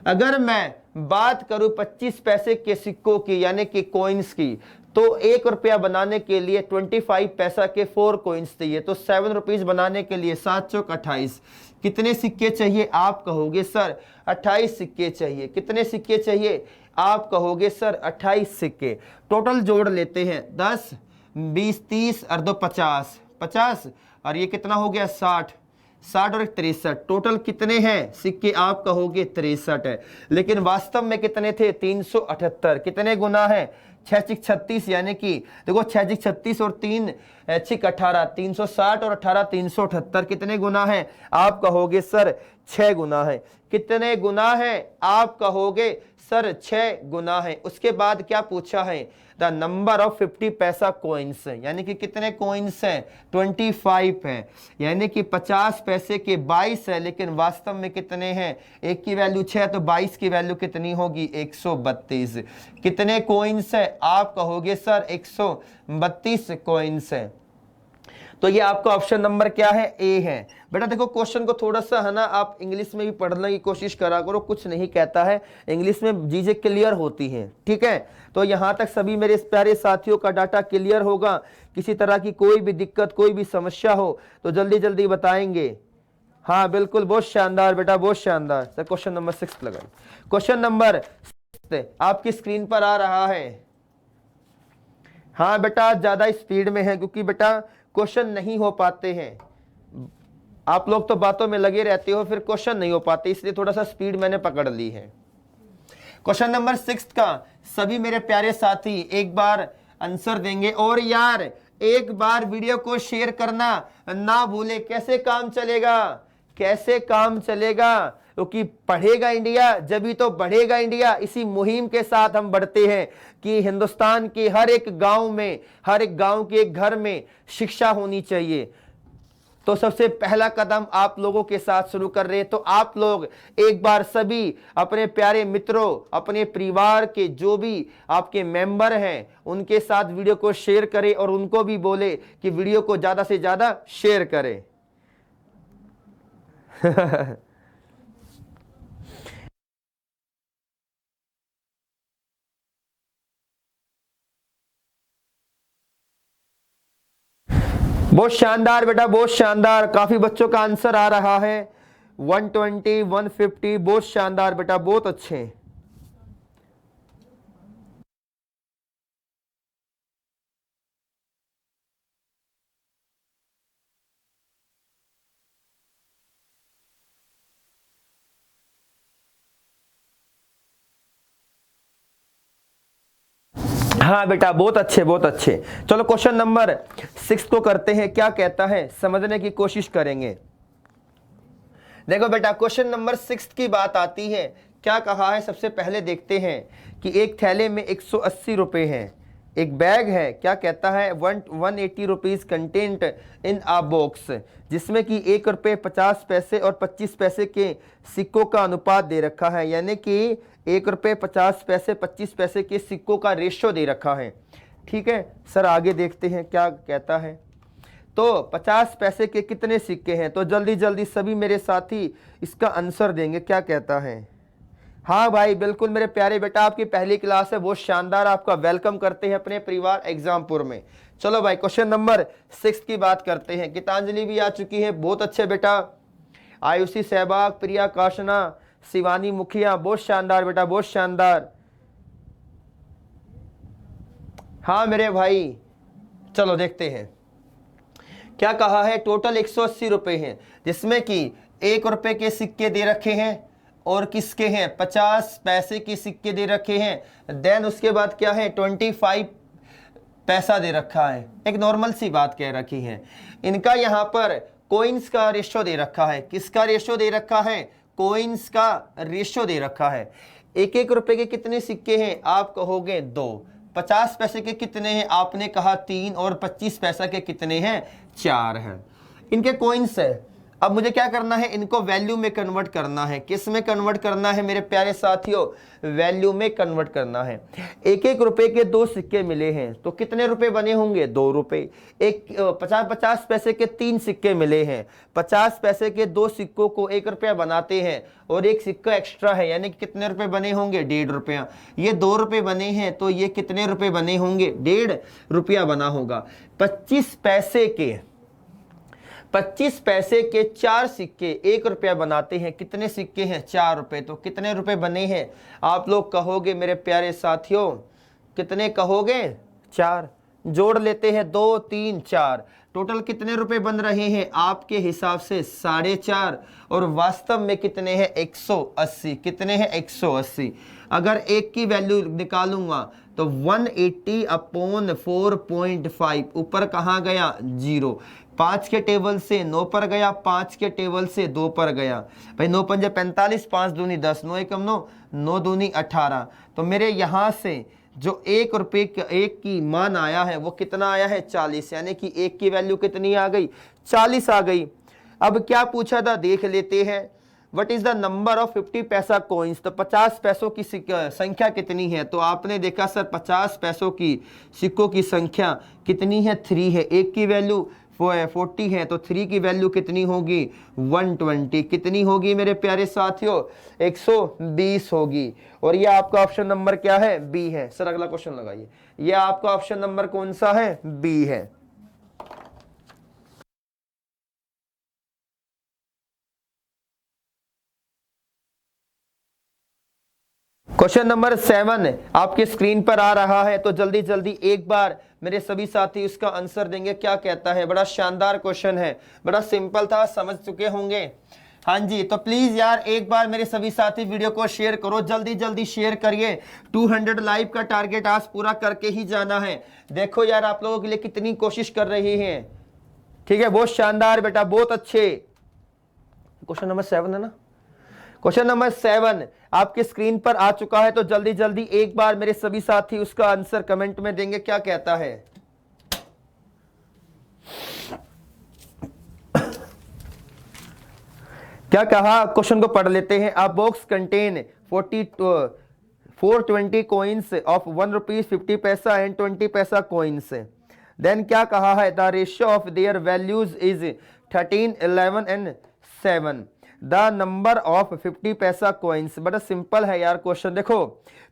अगर मैं बात करूं 25 पैसे के सिक्कों की, यानी कि कॉइन्स की, तो 1 रुपया बनाने के लिए 25 पैसा के 4 कॉइन्स चाहिए। तो 7 रुपीज बनाने के लिए 7 चौक 28। कितने सिक्के चाहिए, आप कहोगे सर 28 सिक्के चाहिए। कितने सिक्के चाहिए, आप कहोगे सर 28 सिक्के। टोटल जोड़ लेते हैं, 10 20 30 और 2 50, और ये कितना हो गया 60 और 63। टोटल कितने हैं सिक्के, आप कहोगे 63 है। लेकिन वास्तव में कितने थे, 378। कितने गुना है, 6 36, यानी कि देखो 6 36 और 3 6 18, 360 और 18 378। कितने गुना है, आप कहोगे सर 6 गुना है। कितने गुना है? आप कहोगे सर 6 गुना है। उसके बाद क्या पूछा है? द नंबर ऑफ 50 पैसा कॉइन्स, यानी कि कितने कॉइन्स हैं? 25 है। यानी कि 50 पैसे के 22 है, लेकिन वास्तव में कितने हैं? एक की वैल्यू 6 तो 22 की वैल्यू कितनी होगी? 132। कितने कॉइन्स है? आप कहोगे सर 132 कॉइन्स है। तो ये आपका ऑप्शन नंबर क्या है? ए है। बेटा देखो क्वेश्चन को थोड़ा सा है ना आप इंग्लिश में भी पढ़ने की कोशिश करा करो, कुछ नहीं कहता है, इंग्लिश में चीजें क्लियर होती हैं, ठीक है। तो यहाँ तक सभी मेरे प्यारे साथियों का डाटा क्लियर होगा। किसी तरह की कोई भी दिक्कत, कोई भी समस्या हो तो जल्दी जल्दी बताएंगे। हाँ बिल्कुल, बहुत शानदार बेटा, बहुत शानदार। सर क्वेश्चन नंबर 6 लगाए। क्वेश्चन नंबर 6 आपकी स्क्रीन पर आ रहा है। हाँ बेटा ज्यादा स्पीड में है क्योंकि बेटा क्वेश्चन नहीं हो पाते हैं। आप लोग तो बातों में लगे रहते हो, फिर क्वेश्चन नहीं हो पाते, इसलिए थोड़ा सा स्पीड मैंने पकड़ ली है। क्वेश्चन नंबर 6 का सभी मेरे प्यारे साथी एक बार आंसर देंगे। और यार एक बार वीडियो को शेयर करना ना भूले। कैसे काम चलेगा? कैसे काम चलेगा? क्योंकि पढ़ेगा इंडिया जब तो बढ़ेगा इंडिया। इसी मुहिम के साथ हम बढ़ते हैं कि हिंदुस्तान के हर एक गांव में, हर एक गांव के एक घर में शिक्षा होनी चाहिए। तो सबसे पहला कदम आप लोगों के साथ शुरू कर रहे हैं। तो आप लोग एक बार सभी अपने प्यारे मित्रों, अपने परिवार के जो भी आपके मेंबर हैं उनके साथ वीडियो को शेयर करें और उनको भी बोले कि वीडियो को ज्यादा से ज्यादा शेयर करें। बहुत शानदार बेटा, बहुत शानदार। काफी बच्चों का आंसर आ रहा है 120, 150। बहुत शानदार बेटा, बहुत अच्छे। हाँ बेटा बहुत अच्छे, बहुत अच्छे। चलो क्वेश्चन नंबर 6 को करते हैं। क्या कहता है समझने की कोशिश करेंगे। देखो बेटा क्वेश्चन नंबर 6 की बात आती है। क्या कहा है सबसे पहले देखते हैं कि एक थैले में 180 रुपए हैं। एक बैग है, क्या कहता है 180 rupees content in a box, जिसमें कि 1 रुपये 50 पैसे और 25 पैसे के सिक्कों का अनुपात दे रखा है। यानी कि 1 रुपये 50 पैसे 25 पैसे के सिक्कों का रेशो दे रखा है। ठीक है सर, आगे देखते हैं क्या कहता है। तो 50 पैसे के कितने सिक्के हैं? तो जल्दी जल्दी सभी मेरे साथी इसका आंसर देंगे। क्या कहता है? हाँ भाई बिल्कुल मेरे प्यारे बेटा, आपकी पहली क्लास है, बहुत शानदार। आपका वेलकम करते हैं अपने परिवार एग्जामपुर में। चलो भाई क्वेश्चन नंबर 6 की बात करते हैं। गीतांजलि भी आ चुकी है, बहुत अच्छे बेटा। आयुषी सहवाग, प्रिया काशना, शिवानी मुखिया, बहुत शानदार बेटा, बहुत शानदार। हाँ मेरे भाई चलो देखते हैं क्या कहा है। टोटल 180 रुपए हैं, जिसमें कि 1 रुपए के सिक्के दे रखे हैं और किसके हैं 50 पैसे के सिक्के दे रखे हैं। देन उसके बाद क्या है 25 पैसा दे रखा है। एक नॉर्मल सी बात कह रखी है। इनका यहाँ पर कोइंस का रेशो दे रखा है। किसका रेशो दे रखा है? कोइंस का रेशो दे रखा है। 1-1 रुपए के कितने सिक्के हैं? आप कहोगे 2। 50 पैसे के कितने हैं? आपने कहा 3। और 25 पैसा के कितने हैं? 4 हैं। इनके कोइंस है। अब मुझे क्या करना है? इनको वैल्यू में कन्वर्ट करना है। किस में कन्वर्ट करना है मेरे प्यारे साथियों? वैल्यू में कन्वर्ट करना है। 1-1 रुपए के 2 सिक्के मिले हैं तो कितने रुपए बने होंगे? 2 रुपए। 50 पैसे के 3 सिक्के मिले हैं। 50 पैसे के 2 सिक्कों को 1 रुपया बनाते हैं और 1 सिक्का एक्स्ट्रा है, यानी कि कितने रुपए बने होंगे? 1.5 रुपया। ये 2 रुपए बने हैं तो ये कितने रुपए बने होंगे? 1.5 रुपया बना होगा। 25 पैसे के 4 सिक्के 1 रुपया बनाते हैं। कितने सिक्के हैं? 4 रुपए। तो कितने रुपए बने हैं? आप लोग कहोगे मेरे प्यारे साथियों, कितने कहोगे? 4। जोड़ लेते हैं 2, 3, 4। टोटल कितने रुपए बन रहे हैं आपके हिसाब से? 4.5, और वास्तव में कितने हैं? 180। कितने हैं? 180। अगर एक की वैल्यू निकालूंगा तो 180 अपॉन 4.5, ऊपर कहाँ गया? 0। 5 के टेबल से 9 पर गया, 5 के टेबल से 2 पर गया। भाई 9 पंजे 45, 5 दूनी 10, 9 एकम 9, 9 दूनी 18। तो मेरे यहाँ से जो 1 रुपये का एक की मान आया है वो कितना आया है? 40। यानी कि एक की वैल्यू कितनी आ गई? 40 आ गई। अब क्या पूछा था देख लेते हैं। What is the number of 50 पैसा कॉइन्स? तो 50 पैसों की संख्या कितनी है? तो आपने देखा सर 50 पैसों की सिक्कों की संख्या कितनी है? 3 है। एक की वैल्यू 40 है, तो 3 की वैल्यू कितनी होगी? 120। कितनी होगी मेरे प्यारे साथियों? 120 होगी। और ये आपका ऑप्शन नंबर क्या है? बी है। सर अगला क्वेश्चन लगाइए। ये आपका ऑप्शन नंबर कौन सा है? बी है। क्वेश्चन नंबर 7 आपके स्क्रीन पर आ रहा है, तो जल्दी जल्दी एक बार मेरे सभी साथी उसका आंसर देंगे। क्या कहता है? बड़ा शानदार क्वेश्चन है, बड़ा सिंपल था, समझ चुके होंगे। हाँ जी, तो प्लीज यार एक बार मेरे सभी साथी वीडियो को शेयर करो, जल्दी जल्दी शेयर करिए। 200 लाइव का टारगेट आज पूरा करके ही जाना है। देखो यार आप लोगों के लिए कितनी कोशिश कर रही हैं। ठीक है, बहुत शानदार बेटा, बहुत अच्छे। क्वेश्चन नंबर 7 है ना? क्वेश्चन नंबर 7 आपके स्क्रीन पर आ चुका है, तो जल्दी जल्दी एक बार मेरे सभी साथी उसका आंसर कमेंट में देंगे। क्या कहता है? क्या कहा? क्वेश्चन को पढ़ लेते हैं। आप box contain 420 coins of 1 rupees 50 पैसा एंड 20 पैसा coins। देन क्या कहा है? The ratio of their values is 13, 11 and 7। The number of 50 पैसा कॉइन्स। बड़ा सिंपल है यार क्वेश्चन। देखो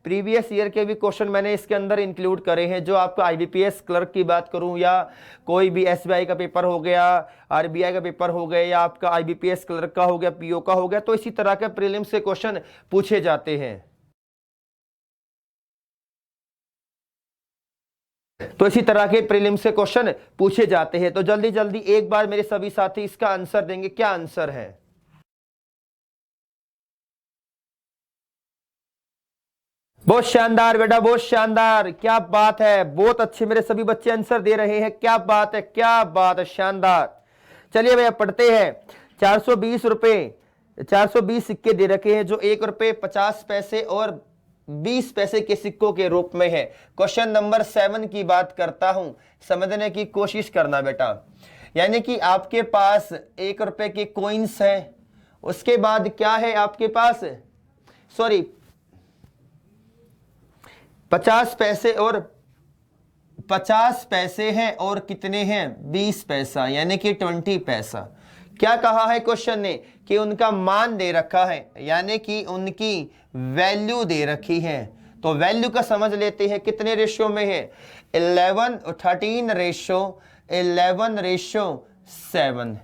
प्रीवियस ईयर के भी क्वेश्चन मैंने इसके अंदर इंक्लूड करे हैं। जो आपका आईबीपीएस क्लर्क की बात करूं या कोई भी एसबीआई का पेपर हो गया, आरबीआई का पेपर हो गया, या आपका आईबीपीएस क्लर्क का हो गया, पीओ का हो गया, तो इसी तरह के प्रीलिम से क्वेश्चन पूछे जाते हैं। तो इसी तरह के प्रीलिम से क्वेश्चन पूछे जाते हैं। तो जल्दी जल्दी एक बार मेरे सभी साथी इसका आंसर देंगे। क्या आंसर है? बहुत शानदार बेटा, बहुत शानदार, क्या बात है, बहुत अच्छे मेरे सभी बच्चे आंसर दे रहे हैं। क्या बात है, क्या बात है, शानदार। चलिए भैया पढ़ते हैं। 420 रुपए, 420 सिक्के दे रखे हैं जो 1 रुपए 50 पैसे और 20 पैसे के सिक्कों के रूप में है। क्वेश्चन नंबर 7 की बात करता हूं, समझने की कोशिश करना बेटा। यानी कि आपके पास 1 रुपए के कॉइन्स है, उसके बाद क्या है आपके पास? सॉरी 50 पैसे और 50 पैसे हैं और कितने हैं? 20 पैसा, यानी कि 20 पैसा। क्या कहा है क्वेश्चन ने? कि उनका मान दे रखा है, यानी कि उनकी वैल्यू दे रखी है। तो वैल्यू का समझ लेते हैं कितने रेशियो में है? 13 रेशियो 11:7।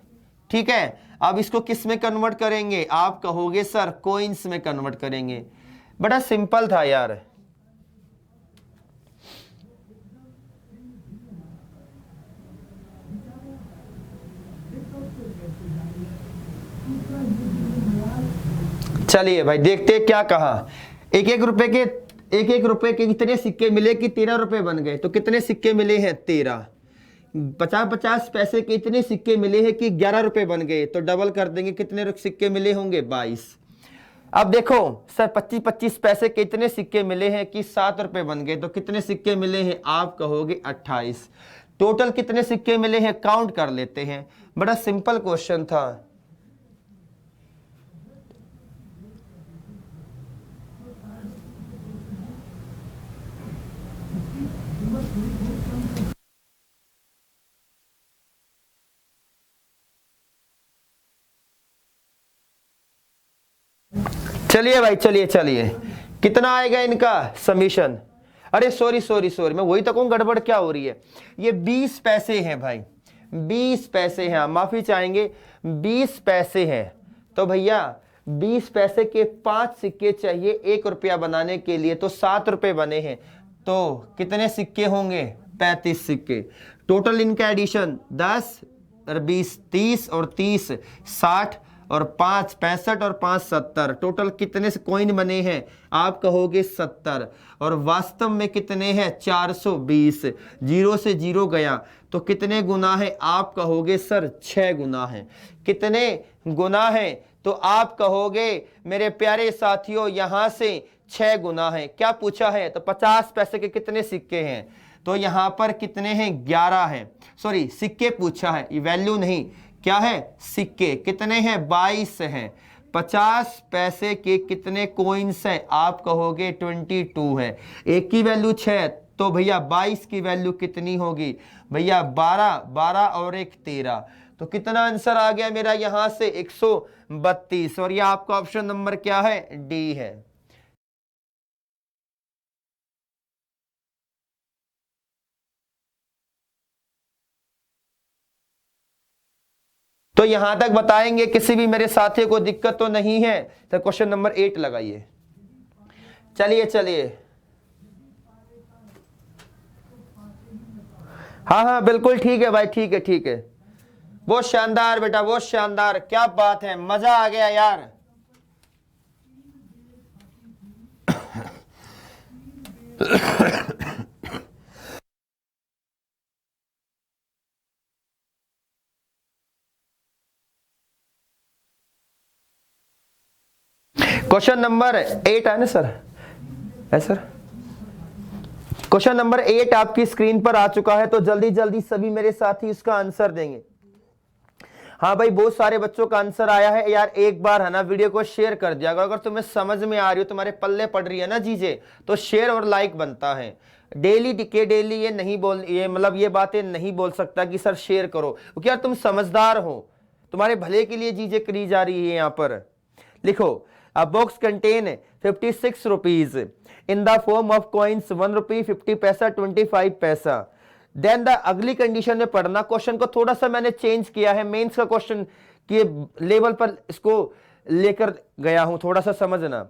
ठीक है, अब इसको किस में कन्वर्ट करेंगे? आप कहोगे सर कॉइन्स में कन्वर्ट करेंगे। बड़ा सिंपल था यार। चलिए भाई देखते क्या कहा। एक एक रुपए के कितने सिक्के मिले कि 13 रुपए बन गए? तो कितने सिक्के मिले हैं? 13। 50 पैसे के इतने सिक्के मिले हैं कि 11 रुपए बन गए, तो डबल कर देंगे, कितने सिक्के मिले होंगे? 22। अब देखो सर 25 पैसे के इतने सिक्के मिले हैं कि 7 रुपए बन गए, तो कितने सिक्के मिले हैं? आप कहोगे 28। टोटल कितने सिक्के मिले हैं? काउंट कर लेते हैं। बड़ा सिंपल क्वेश्चन था। चलिए भाई, चलिए कितना आएगा इनका समीशन? अरे सॉरी, मैं वही तो कहूं गड़बड़ क्या हो रही है। ये 20 पैसे हैं भाई, 20 पैसे हैं, माफी चाहेंगे, 20 पैसे हैं। तो भैया 20 पैसे के 5 सिक्के चाहिए 1 रुपया बनाने के लिए, तो 7 रुपए बने हैं। तो कितने सिक्के होंगे? 35 सिक्के। टोटल इनका एडिशन 10 और 20 30 और 30 60 और 5 65 और 5 70। टोटल कितने से कॉइन बने हैं आप कहोगे 70। और वास्तव में कितने हैं 420। जीरो से जीरो गया तो कितने गुना है आप कहोगे सर 6 गुना है। कितने गुना है तो आप कहोगे मेरे प्यारे साथियों यहां से 6 गुना है। क्या पूछा है तो 50 पैसे के कितने सिक्के हैं तो यहां पर कितने हैं 11 हैं। सॉरी सिक्के पूछा है, ये वैल्यू नहीं, क्या है सिक्के। कितने हैं 22 हैं। 50 पैसे के कितने कॉइन्स हैं आप कहोगे 22 है। एक की वैल्यू 6 तो भैया 22 की वैल्यू कितनी होगी भैया 12 12 और एक 13। तो कितना आंसर आ गया मेरा यहां से 132। और ये आपका ऑप्शन नंबर क्या है डी है। तो यहां तक बताएंगे किसी भी मेरे साथी को दिक्कत तो नहीं है तो क्वेश्चन नंबर 8 लगाइए। चलिए चलिए, हाँ हाँ बिल्कुल ठीक है भाई, ठीक है ठीक है। बहुत शानदार बेटा, बहुत शानदार, क्या बात है, मजा आ गया यार। क्वेश्चन नंबर 8 है ना सर? है सर? क्वेश्चन नंबर 8 आपकी स्क्रीन पर आ चुका है, तो जल्दी जल्दी सभी मेरे साथी इसका आंसर देंगे। हाँ भाई बहुत सारे बच्चों का आंसर आया है यार। एक बार है ना वीडियो को शेयर कर दिया अगर तुम्हें समझ में आ रही हो, तुम्हारे पल्ले पड़ रही है ना चीजें, तो शेयर और लाइक बनता है। डेली के डेली ये नहीं बोल, ये मतलब ये बातें नहीं बोल सकता कि सर शेयर करो, क्योंकि यार तुम समझदार हो, तुम्हारे भले के लिए चीजें करी जा रही है। यहाँ पर लिखो A box contain 56 rupees in the form of coins 1 rupee 50 पैसा 25 पैसा। देन द अगली कंडीशन में पढ़ना। क्वेश्चन को थोड़ा सा मैंने चेंज किया है, मेंस का क्वेश्चन के लेवल पर इसको लेकर गया हूं, थोड़ा सा समझना।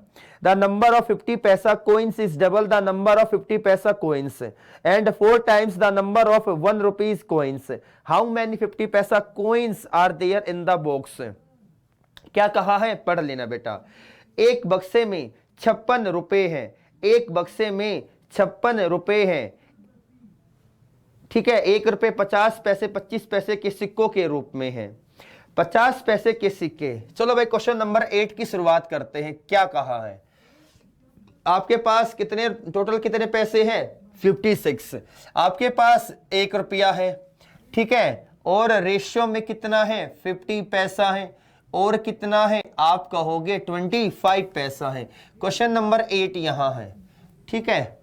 The number of 50 paisa coins is double the number of 50 paisa coins and 4 times the number of 1 rupees coins. How many 50 paisa coins are there in the box. क्या कहा है पढ़ लेना बेटा। एक बक्से में 56 रुपए हैं, एक बक्से में 56 रुपए हैं, ठीक है। 1 रुपए 50 पैसे 25 पैसे के सिक्कों के रूप में है, 50 पैसे के सिक्के। चलो भाई क्वेश्चन नंबर 8 की शुरुआत करते हैं। क्या कहा है आपके पास कितने टोटल कितने पैसे हैं 56। आपके पास 1 रुपया है, ठीक है, और रेशियो में कितना है 50 पैसा है, और कितना है आप कहोगे 25 पैसा है। क्वेश्चन नंबर 8 यहां है, ठीक है।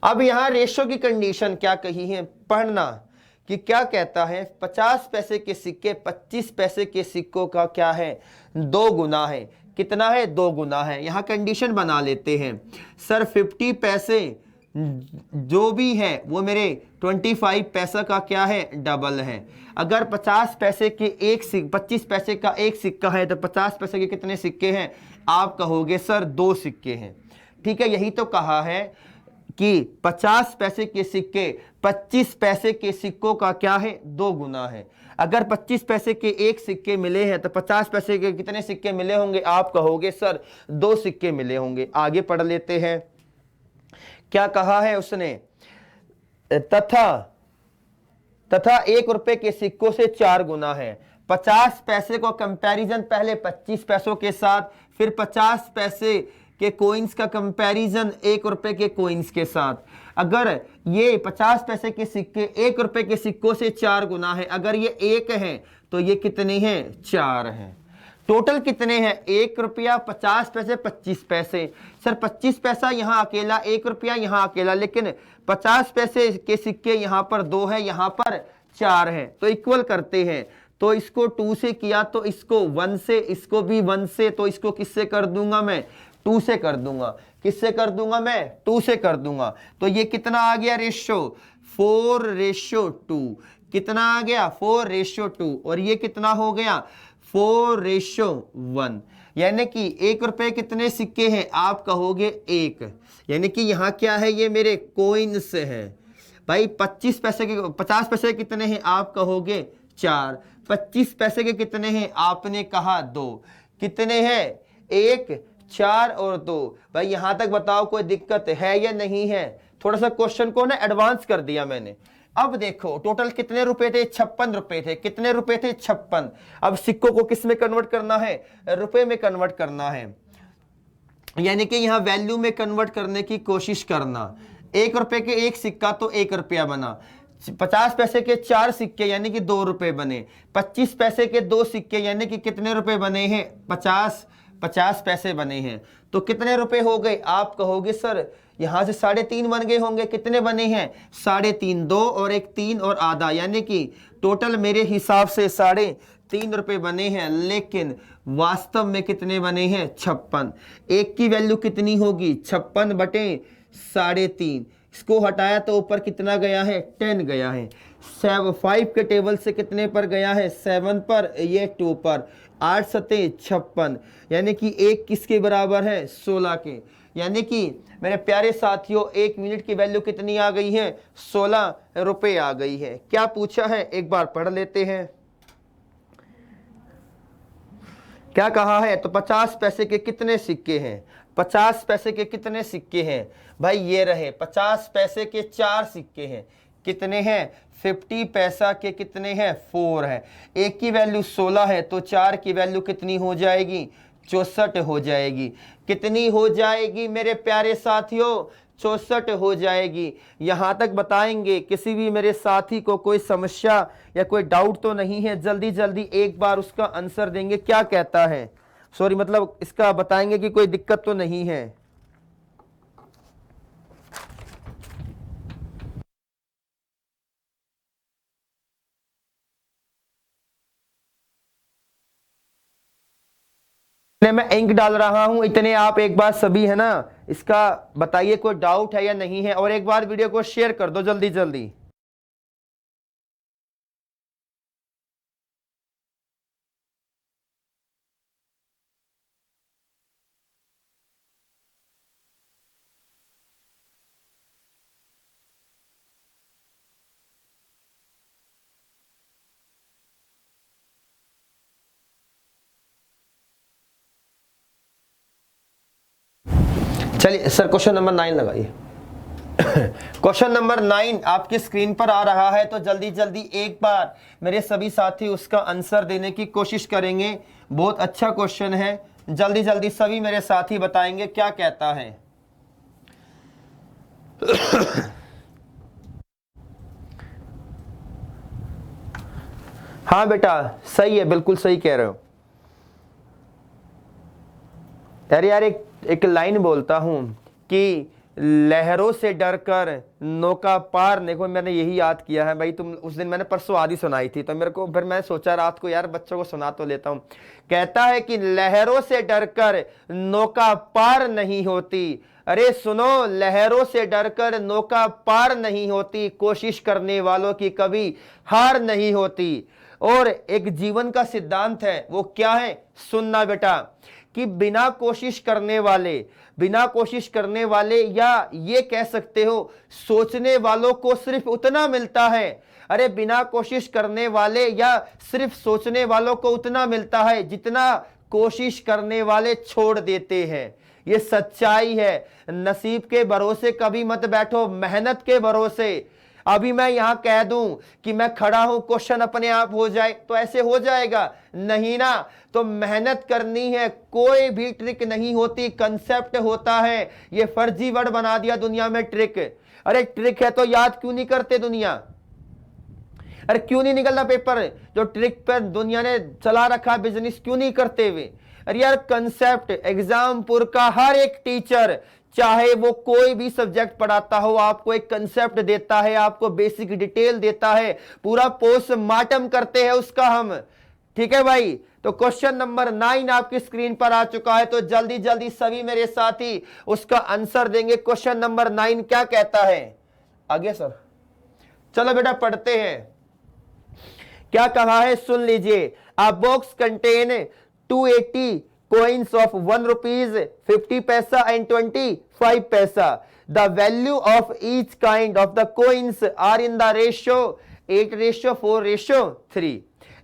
अब यहां रेशियो की कंडीशन क्या कही है पढ़ना कि क्या कहता है 50 पैसे के सिक्के 25 पैसे के सिक्कों का क्या है 2 गुना है। कितना है 2 गुना है। यहां कंडीशन बना लेते हैं सर 50 पैसे जो भी है वो मेरे 25 पैसा का क्या है डबल है। अगर 50 पैसे के 25 पैसे का एक सिक्का है तो 50 पैसे के कितने सिक्के हैं आप कहोगे सर 2 सिक्के हैं, ठीक है। यही तो कहा है कि 50 पैसे के सिक्के 25 पैसे के सिक्कों का क्या है 2 गुना है। अगर 25 पैसे के एक सिक्के मिले हैं तो 50 पैसे के कितने सिक्के मिले होंगे आप कहोगे सर 2 सिक्के मिले होंगे। आगे पढ़ लेते हैं। क्या कहा है उसने, तथा 1 रुपए के सिक्कों से 4 गुना है। 50 पैसे को कंपैरिजन पहले 25 पैसों के साथ, फिर 50 पैसे के कोइंस का कंपैरिजन 1 रुपए के कोइंस के साथ। अगर ये 50 पैसे के सिक्के 1 रुपए के सिक्कों से 4 गुना है, अगर ये 1 है तो ये कितने हैं 4 हैं। टोटल कितने हैं 1 रुपया 50 पैसे 25 पैसे। सर 25 पैसा यहाँ अकेला, 1 रुपया यहाँ अकेला, लेकिन 50 पैसे के सिक्के यहाँ पर 2 है, यहाँ पर 4 है, तो इक्वल करते हैं। तो इसको 2 से किया तो इसको 1 से, इसको भी 1 से, तो इसको किससे कर दूंगा मैं 2 से कर दूंगा। किससे कर दूंगा मैं 2 से कर दूंगा। तो ये कितना आ गया रेशियो 4:2। कितना आ गया 4:2। और ये कितना हो गया 4:1। यानी कि 1 रुपए कितने सिक्के हैं आप कहोगे 1। यानी कि यहां क्या है ये मेरे कोइन्स है। भाई 25 पैसे के 50 पैसे कितने हैं आप कहोगे 4, 25 पैसे के कितने हैं आपने कहा 2, कितने हैं 1 4 और 2। भाई यहां तक बताओ कोई दिक्कत है या नहीं है? थोड़ा सा क्वेश्चन को ना एडवांस कर दिया मैंने। अब देखो टोटल कितने रुपए थे 56 रुपए थे, कितने रुपए थे 56। अब सिक्कों को किस में कन्वर्ट करना है? रुपए में कन्वर्ट करना है, यानी कि यहां वैल्यू में कन्वर्ट करने की कोशिश करना। 1 रुपए के 1 सिक्का तो 1 रुपया बना, 50 पैसे के 4 सिक्के यानी कि 2 रुपए बने, 25 पैसे के 2 सिक्के यानी कि कितने रुपए बने हैं 50 पैसे बने हैं। तो कितने रुपए हो गए आप कहोगे सर यहां से 3.5 बन गए होंगे, कितने बने हैं 3.5, 2 और 1 3 और आधा, यानी कि टोटल मेरे हिसाब से 3.5 रुपए बने हैं, लेकिन वास्तव में कितने बने हैं 56। एक की वैल्यू कितनी होगी 56 बटे 3.5, इसको हटाया तो ऊपर कितना गया है 10 गया है। 5 के टेबल से कितने पर गया है 7 पर, ये 2 पर, 8 सते 56, यानी कि 1 किसके बराबर है 16 के। यानी कि मेरे प्यारे साथियों 1 मिनट की वैल्यू कितनी आ गई है 16 रुपए आ गई है। क्या पूछा है एक बार पढ़ लेते हैं, क्या कहा है? तो 50 पैसे के कितने सिक्के हैं, 50 पैसे के कितने सिक्के हैं भाई? ये रहे 50 पैसे के 4 सिक्के हैं, कितने हैं 50 पैसा के कितने हैं 4 है। एक की वैल्यू 16 है तो 4 की वैल्यू कितनी हो जाएगी 64 हो जाएगी। कितनी हो जाएगी मेरे प्यारे साथियों 64 हो जाएगी। यहां तक बताएंगे किसी भी मेरे साथी को कोई समस्या या कोई डाउट तो नहीं है? जल्दी जल्दी एक बार उसका आंसर देंगे, क्या कहता है, सॉरी मतलब इसका बताएंगे कि कोई दिक्कत तो नहीं है। मैं इंक डाल रहा हूं, इतने आप एक बार सभी है ना इसका बताइए कोई डाउट है या नहीं है, और एक बार वीडियो को शेयर कर दो जल्दी जल्दी। चलिए सर क्वेश्चन नंबर 9 लगाइए। क्वेश्चन नंबर 9 आपकी स्क्रीन पर आ रहा है, तो जल्दी जल्दी एक बार मेरे सभी साथी उसका आंसर देने की कोशिश करेंगे। बहुत अच्छा क्वेश्चन है, जल्दी जल्दी सभी मेरे साथी बताएंगे क्या कहता है। हाँ बेटा सही है, बिल्कुल सही कह रहे हो। यार एक लाइन बोलता हूं कि लहरों से डरकर नौका पार, देखो मैंने यही याद किया है भाई, तुम उस दिन मैंने परसों आधी सुनाई थी तो मेरे को फिर मैं सोचा रात को यार बच्चों को सुना तो लेता हूं। कहता है कि लहरों से डरकर नौका पार नहीं होती। अरे सुनो, लहरों से डरकर नौका पार नहीं होती, कोशिश करने वालों की कभी हार नहीं होती। और एक जीवन का सिद्धांत है, वो क्या है सुनना बेटा, कि बिना कोशिश करने वाले या ये कह सकते हो सोचने वालों को सिर्फ उतना मिलता है। अरे बिना कोशिश करने वाले या सिर्फ सोचने वालों को उतना मिलता है जितना कोशिश करने वाले छोड़ देते हैं। ये सच्चाई है। नसीब के भरोसे कभी मत बैठो, मेहनत के भरोसे। अभी मैं यहां कह दूं कि मैं खड़ा हूं क्वेश्चन अपने आप हो जाए तो ऐसे हो जाएगा नहीं ना, तो मेहनत करनी है। कोई भी ट्रिक नहीं होती, कंसेप्ट होता है। ये फर्जी वर्ड बना दिया दुनिया में ट्रिक। अरे ट्रिक है तो याद क्यों नहीं करते दुनिया? अरे क्यों नहीं निकलना पेपर? जो ट्रिक पर दुनिया ने चला रखा बिजनेस क्यों नहीं करते हुए? अरे यार कंसेप्ट, एग्जामपुर का हर एक टीचर चाहे वो कोई भी सब्जेक्ट पढ़ाता हो आपको एक कंसेप्ट देता है, आपको बेसिक डिटेल देता है, पूरा पोस्टमार्टम करते हैं उसका हम। ठीक है भाई, तो क्वेश्चन नंबर 9 आपकी स्क्रीन पर आ चुका है, तो जल्दी जल्दी सभी मेरे साथी उसका आंसर देंगे। क्वेश्चन नंबर 9 क्या कहता है? आगे सर चलो बेटा पढ़ते हैं। क्या कहा है सुन लीजिए। अ box contain 280 coins of 1 rupees 50 paisa and 25 paisa. The value of each kind of the coins are in the ratio 8:4:3।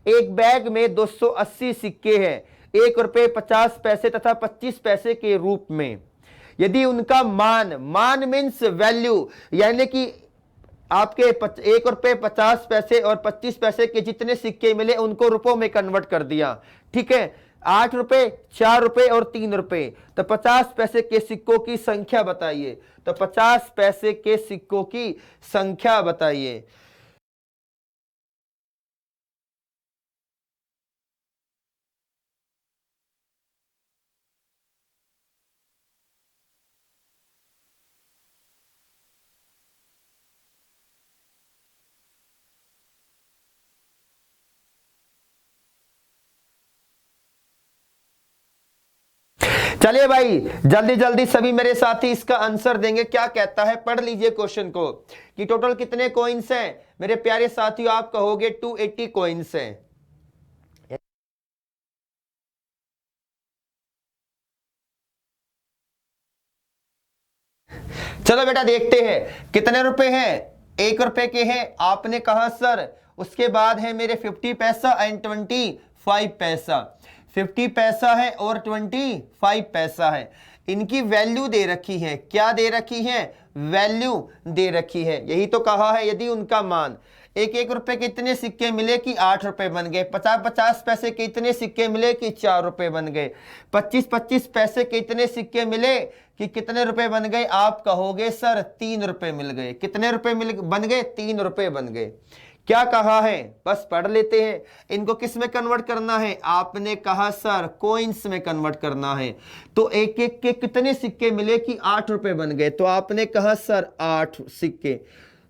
एक बैग में 280 सिक्के हैं, 1 रुपए 50 पैसे तथा 25 पैसे के रूप में। यदि उनका मान मीन्स वैल्यू, यानी कि आपके 1 रुपए 50 पैसे और 25 पैसे के जितने सिक्के मिले उनको रुपयों में कन्वर्ट कर दिया, ठीक है। 8 रुपए, 4 रुपए और 3 रुपए, तो 50 पैसे के सिक्कों की संख्या बताइए। तो 50 पैसे के सिक्कों की संख्या बताइए। चलिए भाई, जल्दी जल्दी सभी मेरे साथी इसका आंसर देंगे। क्या कहता है, पढ़ लीजिए क्वेश्चन को कि टोटल कितने कॉइन्स हैं। मेरे प्यारे साथियों, आप कहोगे 280 कॉइन्स हैं। चलो बेटा देखते हैं कितने रुपए हैं। 1 रुपए के हैं, आपने कहा सर। उसके बाद है मेरे 50 पैसा एंड 25 पैसा। 50 पैसा है और 25 पैसा है। इनकी वैल्यू दे रखी है। क्या दे रखी है? वैल्यू दे रखी है। यही तो कहा है, यदि उनका मान 1 रुपए के इतने सिक्के मिले कि 8 रुपए बन गए। 50 पैसे के इतने सिक्के मिले कि 4 रुपए बन गए। 25 पैसे के इतने सिक्के मिले कि कितने रुपए बन गए? आप कहोगे सर 3 रुपए मिल गए। कितने रुपए बन गए? 3 रुपए बन गए। क्या कहा है, बस पढ़ लेते हैं। इनको किस में कन्वर्ट करना है? आपने कहा सर कॉइन्स में कन्वर्ट करना है। तो 1 के कितने सिक्के मिले कि 8 रुपए बन गए। तो आपने कहा सर 8 सिक्के।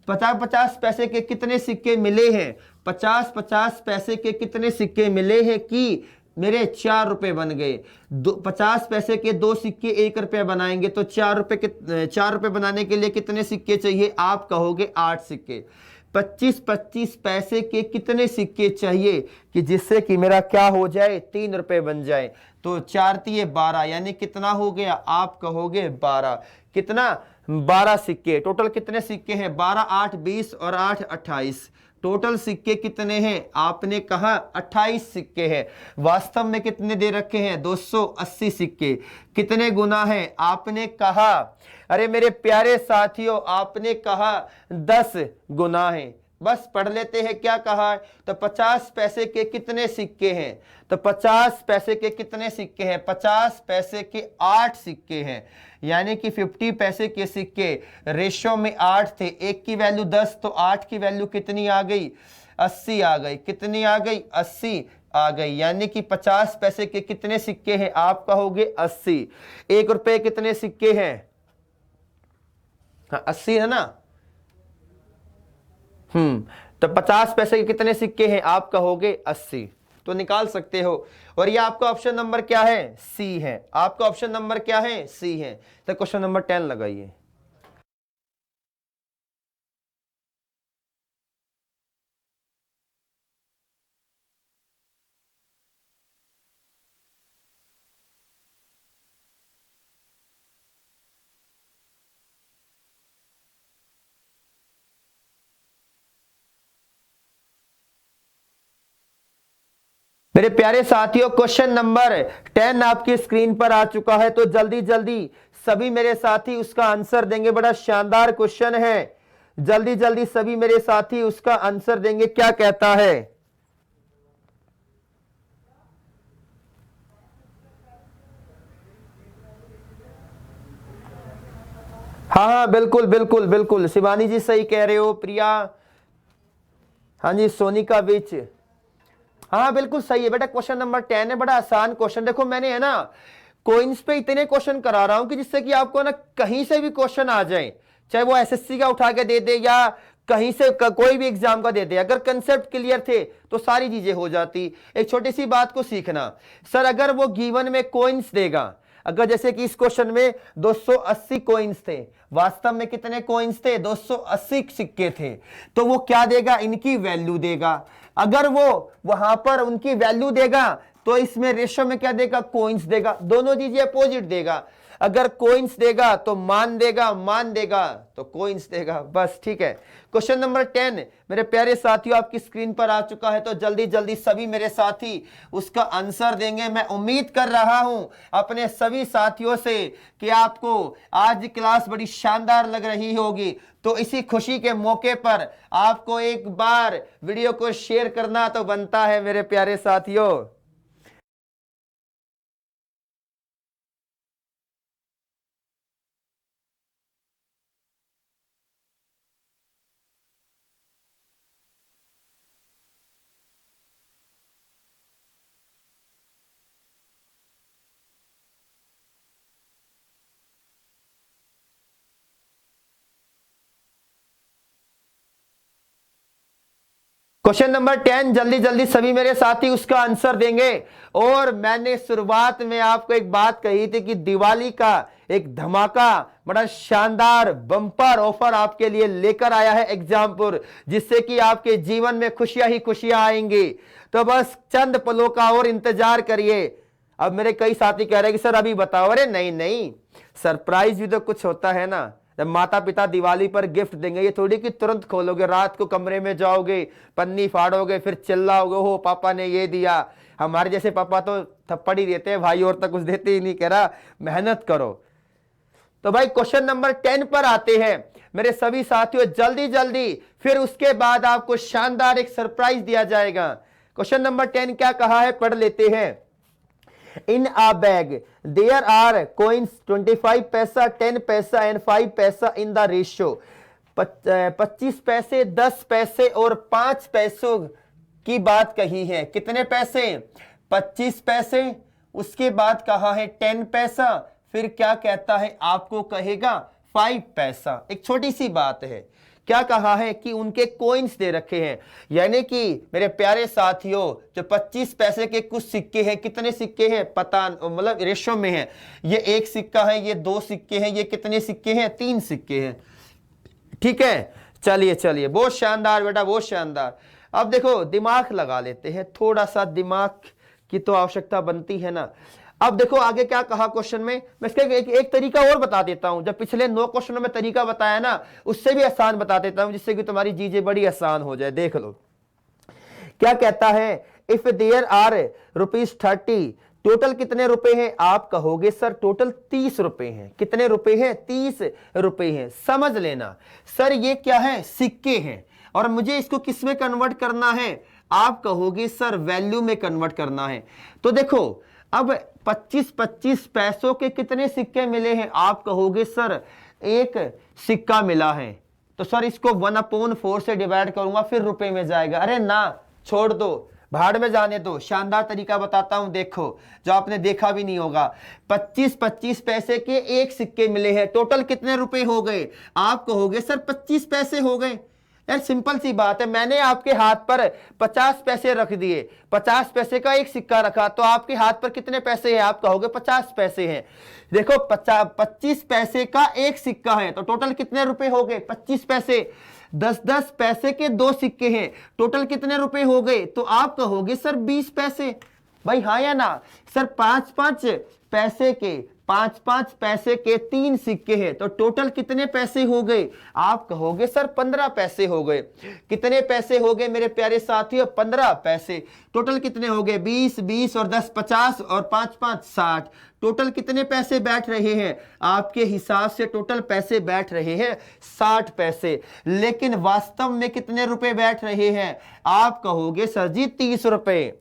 50 पैसे के कितने सिक्के मिले हैं? 50 पैसे के कितने सिक्के मिले हैं कि मेरे 4 रुपए बन गए। 50 पैसे के 2 सिक्के 1 रुपया बनाएंगे तो 4 रुपए बनाने के लिए कितने सिक्के चाहिए? आप कहोगे 8 सिक्के। 25 पैसे के कितने सिक्के चाहिए कि जिससे कि मेरा क्या हो जाए? 3 रुपए बन जाए। तो 4 तिये 12, यानी कितना हो गया? आप कहोगे 12। कितना? 12 सिक्के। टोटल कितने सिक्के हैं? 12 8 20 और 8 28। टोटल सिक्के कितने हैं? आपने कहा 28 सिक्के हैं। वास्तव में कितने दे रखे हैं? 280 सिक्के। कितने गुना है? आपने कहा, अरे मेरे प्यारे साथियों, आपने कहा 10 गुना है। बस पढ़ लेते हैं क्या कहा है। तो 50 पैसे के कितने सिक्के हैं? तो 50 पैसे के कितने सिक्के हैं? 50 पैसे के 8 सिक्के हैं, यानी कि 50 पैसे के सिक्के रेशो में 8 थे। 1 की वैल्यू 10, तो 8 की वैल्यू कितनी आ गई? 80 आ गई। कितनी आ गई? 80 आ गई। यानी कि 50 पैसे के कितने सिक्के हैं? आप कहोगे 80। 1 रुपए कितने सिक्के हैं? हाँ 80 है ना। तो 50 पैसे के कितने सिक्के हैं? आप कहोगे 80। तो निकाल सकते हो। और ये आपका ऑप्शन नंबर क्या है? सी है। आपका ऑप्शन नंबर क्या है? सी है। तो क्वेश्चन नंबर 10 लगाइए। मेरे प्यारे साथियों, क्वेश्चन नंबर 10 आपकी स्क्रीन पर आ चुका है। तो जल्दी जल्दी सभी मेरे साथी उसका आंसर देंगे। बड़ा शानदार क्वेश्चन है। जल्दी जल्दी सभी मेरे साथी उसका आंसर देंगे। क्या कहता है? हाँ हाँ बिल्कुल बिल्कुल बिल्कुल, शिवानी जी सही कह रहे हो। प्रिया, हाँ जी, सोनिका विच, हाँ बिल्कुल सही है बेटा। क्वेश्चन नंबर 10 है, बड़ा आसान क्वेश्चन। देखो मैंने है ना कोइंस पे इतने क्वेश्चन करा रहा हूं कि जिससे कि आपको ना कहीं से भी क्वेश्चन आ जाए, चाहे वो एसएससी का उठा के दे दे या कहीं से कोई भी एग्जाम का दे दे। अगर कंसेप्ट क्लियर थे तो सारी चीजें हो जाती। एक छोटी सी बात को सीखना, सर अगर वो गिवन में कोइंस देगा, अगर जैसे कि इस क्वेश्चन में 280 कॉइन्स थे, वास्तव में कितने कॉइन्स थे? 280 सिक्के थे। तो वो क्या देगा? इनकी वैल्यू देगा। अगर वो वहां पर उनकी वैल्यू देगा तो इसमें रेशो में क्या देगा? कॉइन्स देगा। दोनों चीजें अपोजिट देगा। अगर कोइंस देगा तो मान देगा, मान देगा तो कोइंस देगा, बस ठीक है। क्वेश्चन नंबर 10 मेरे प्यारे साथियों आपकी स्क्रीन पर आ चुका है, तो जल्दी जल्दी सभी मेरे साथी उसका आंसर देंगे। मैं उम्मीद कर रहा हूं अपने सभी साथियों से कि आपको आज क्लास बड़ी शानदार लग रही होगी, तो इसी खुशी के मौके पर आपको एक बार वीडियो को शेयर करना तो बनता है मेरे प्यारे साथियों। क्वेश्चन नंबर 10 जल्दी जल्दी सभी मेरे साथी उसका आंसर देंगे। और मैंने शुरुआत में आपको एक बात कही थी कि दिवाली का एक धमाका बड़ा शानदार बम्पर ऑफर आपके लिए लेकर आया है एग्जामपुर, जिससे कि आपके जीवन में खुशियां ही खुशियां आएंगी। तो बस चंद पलों का और इंतजार करिए। अब मेरे कई साथी कह रहे हैं कि सर अभी बताओ। अरे नहीं नहीं, सरप्राइज भी तो कुछ होता है ना। जब माता पिता दिवाली पर गिफ्ट देंगे, ये थोड़ी कि तुरंत खोलोगे, रात को कमरे में जाओगे, पन्नी फाड़ोगे, फिर चिल्लाओगे हो पापा ने ये दिया। हमारे जैसे पापा तो थप्पड़ ही देते हैं भाई, और तक कुछ देते ही नहीं। कह रहा मेहनत करो। तो भाई क्वेश्चन नंबर 10 पर आते हैं मेरे सभी साथियों, जल्दी जल्दी, फिर उसके बाद आपको शानदार एक सरप्राइज दिया जाएगा। क्वेश्चन नंबर 10 क्या कहा है, पढ़ लेते हैं। In a bag there are coins 25 पैसा, 10 पैसा and 5 पैसा in the ratio 25 पैसे, 10 पैसे और 5 पैसों की बात कही है। कितने पैसे? 25 पैसे, उसके बाद कहा है 10 पैसा, फिर क्या कहता है आपको कहेगा 5 पैसा। एक छोटी सी बात है, क्या कहा है कि उनके कोइंस दे रखे हैं, यानी कि मेरे प्यारे साथियों जो 25 पैसे के कुछ सिक्के हैं, कितने सिक्के हैं पता, मतलब रेशो में है। ये एक सिक्का है, ये 2 सिक्के हैं, ये कितने सिक्के हैं? 3 सिक्के हैं। ठीक है, चलिए चलिए, बहुत शानदार बेटा, बहुत शानदार। अब देखो दिमाग लगा लेते हैं, थोड़ा सा दिमाग की तो आवश्यकता बनती है ना। अब देखो आगे क्या कहा क्वेश्चन में। मैं इसका एक तरीका और बता देता हूं, जब पिछले 9 क्वेश्चनों में तरीका बताया ना, उससे भी आसान बता देता हूं, जिससे कि तुम्हारी चीजें बड़ी आसान हो जाए। देख लो क्या कहता है, इफ देयर आर ₹30, टोटल कितने रुपए हैं? आप कहोगे सर टोटल 30 रुपए हैं। कितने रुपए हैं? 30 रुपए हैं। समझ लेना सर ये क्या है? सिक्के हैं, और मुझे इसको किस में कन्वर्ट करना है? आप कहोगे सर वैल्यू में कन्वर्ट करना है। तो देखो अब 25-25 पैसों के कितने सिक्के मिले हैं? आप कहोगे सर एक सिक्का मिला है। तो सर इसको 1/4 से डिवाइड करूंगा, फिर रुपए में जाएगा। अरे ना, छोड़ दो, भाड़ में जाने दो। शानदार तरीका बताता हूं, देखो जो आपने देखा भी नहीं होगा। 25-25 पैसे के एक सिक्के मिले हैं, टोटल कितने रुपए हो गए? आप कहोगे सर 25 पैसे हो गए। यार सिंपल सी बात है, मैंने आपके हाथ पर 50 पैसे रख दिए, 50 पैसे का एक सिक्का रखा, तो आपके हाथ पर कितने पैसे हैं? आप कहोगे 50 पैसे हैं। देखो 25 पैसे का एक सिक्का है, तो टोटल कितने रुपए हो गए? 25 पैसे। 10-10 पैसे के 2 सिक्के हैं, टोटल कितने रुपए हो गए? तो आप कहोगे सर 20 पैसे। भाई हाँ या ना? सर 5-5 पैसे के 5-5 पैसे के 3 सिक्के हैं, तो टोटल कितने पैसे हो गए? आप कहोगे सर 15 पैसे हो गए। कितने पैसे हो गए मेरे प्यारे साथियों? 15 पैसे। टोटल कितने हो गए? 20 और 10 50 और 5-5 60। टोटल कितने पैसे बैठ रहे हैं? आपके हिसाब से टोटल पैसे बैठ रहे हैं 60 पैसे। लेकिन वास्तव में कितने रुपए बैठ रहे हैं? आप कहोगे सर जी 30 रुपए।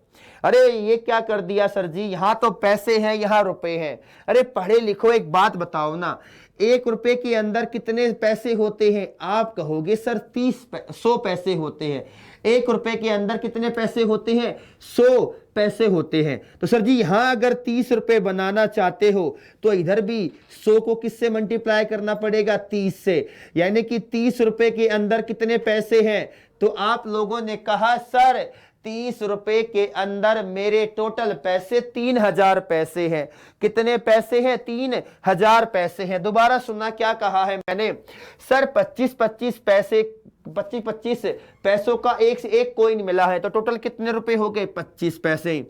अरे ये क्या कर दिया सर जी, यहां तो पैसे हैं, यहां रुपए हैं। अरे पढ़े लिखो, एक बात बताओ ना, 1 रुपए के अंदर कितने पैसे होते हैं? आप कहोगे सर 100 पैसे होते हैं। 1 रुपए के अंदर कितने पैसे होते हैं? 100 पैसे होते हैं। तो सर जी यहां अगर 30 रुपए बनाना चाहते हो तो इधर भी 100 को किससे मल्टीप्लाई करना पड़ेगा? 30 से। यानी कि 30 रुपए के अंदर कितने पैसे हैं? तो आप लोगों ने कहा सर 30 रुपए के अंदर मेरे टोटल पैसे 3000 पैसे हैं। कितने पैसे हैं? 3000 पैसे हैं। दोबारा सुनना क्या कहा है मैंने। सर 25-25 पैसे, 25-25 पैसों का एक से एक कोइन मिला है, तो टोटल कितने रुपए हो गए? 25 पैसे।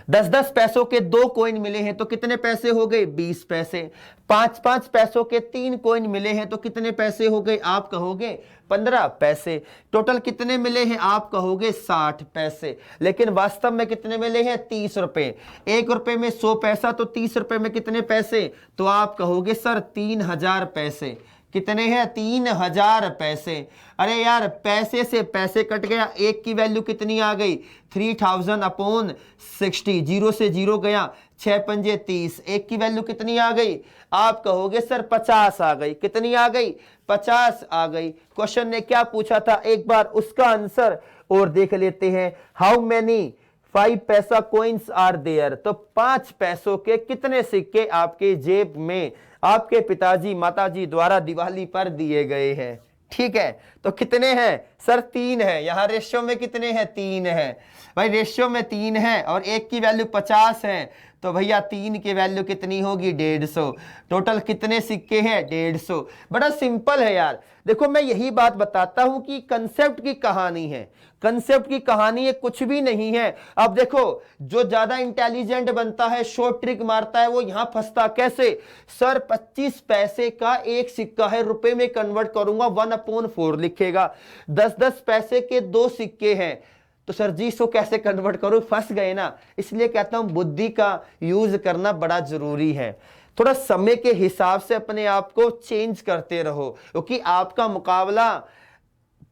10-10 पैसों के 2 कॉइन मिले हैं तो कितने पैसे हो गए? 20 पैसे। 5-5 पैसों के 3 कॉइन मिले हैं तो कितने पैसे हो गए? आप कहोगे 15 पैसे। टोटल कितने मिले हैं? आप कहोगे 60 पैसे। लेकिन वास्तव में कितने मिले हैं? 30 रुपए। 1 रुपए में 100 पैसा तो 30 रुपए में कितने पैसे? तो आप कहोगे सर 3000 पैसे। कितने हैं? 3000 पैसे। अरे यार, पैसे से पैसे कट गया, एक की वैल्यू कितनी आ गई? 3000 अपॉन 60। जीरो से जीरो गया, 6 पंजे 30। एक की वैल्यू कितनी आ गई? आप कहोगे सर 50 आ गई। कितनी आ गई? 50 आ गई। क्वेश्चन ने क्या पूछा था, एक बार उसका आंसर और देख लेते हैं। हाउ मेनी 5 पैसा कॉइन्स आर देयर? तो 5 पैसों के कितने सिक्के आपके जेब में आपके पिताजी माताजी द्वारा दिवाली पर दिए गए हैं? ठीक है, तो कितने हैं सर? 3 है। यहां रेशियो में कितने हैं? 3 है भाई। रेशियो में 3 है और एक की वैल्यू 50 है, तो भैया 3 की वैल्यू कितनी होगी? 150। टोटल कितने सिक्के हैं? 150। बड़ा सिंपल है यार। देखो, मैं यही बात बताता हूं कि कंसेप्ट की कहानी है। कंसेप्ट की कहानी है, कुछ भी नहीं है। अब देखो, जो ज्यादा इंटेलिजेंट बनता है, शॉर्ट ट्रिक मारता है, वो यहां फंसता कैसे? सर 25 पैसे का एक सिक्का है, रुपए में कन्वर्ट करूंगा 1/4 लिखेगा। 10-10 पैसे के 2 सिक्के हैं, तो सर जी इसको कैसे कन्वर्ट करूं? फंस गए ना। इसलिए कहता हूं बुद्धि का यूज करना बड़ा जरूरी है। थोड़ा समय के हिसाब से अपने आप को चेंज करते रहो, क्योंकि आपका मुकाबला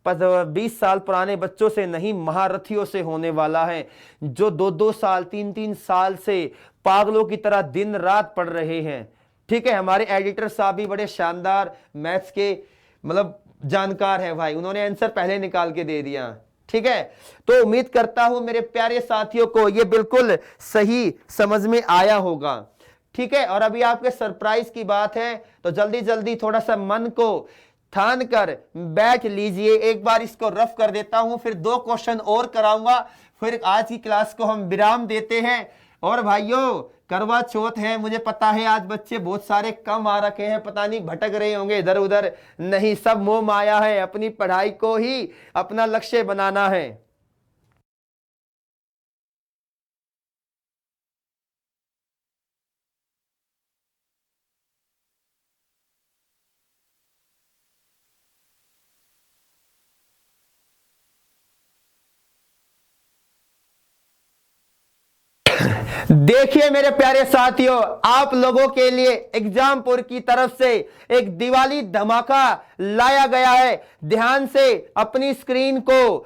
20 साल पुराने बच्चों से नहीं, महारथियों से होने वाला है, जो 2-2 साल 3-3 साल से पागलों की तरह दिन रात पढ़ रहे हैं। ठीक है, हमारे एडिटर साहब भी बड़े शानदार मैथ्स के मतलब जानकार है भाई, उन्होंने आंसर पहले निकाल के दे दिया। ठीक है, तो उम्मीद करता हूं मेरे प्यारे साथियों को ये बिल्कुल सही समझ में आया होगा। ठीक है, और अभी आपके सरप्राइज की बात है, तो जल्दी जल्दी थोड़ा सा मन को ठान कर बैठ लीजिए। एक बार इसको रफ कर देता हूं, फिर 2 क्वेश्चन और कराऊंगा, फिर आज की क्लास को हम विराम देते हैं। और भाइयों, करवा चौथ है, मुझे पता है आज बच्चे बहुत सारे कम आ रखे हैं, पता नहीं भटक रहे होंगे इधर उधर। नहीं, सब मोह माया है, अपनी पढ़ाई को ही अपना लक्ष्य बनाना है। देखिए मेरे प्यारे साथियों, आप लोगों के लिए एग्जामपुर की तरफ से एक दिवाली धमाका लाया गया है। ध्यान से अपनी स्क्रीन को,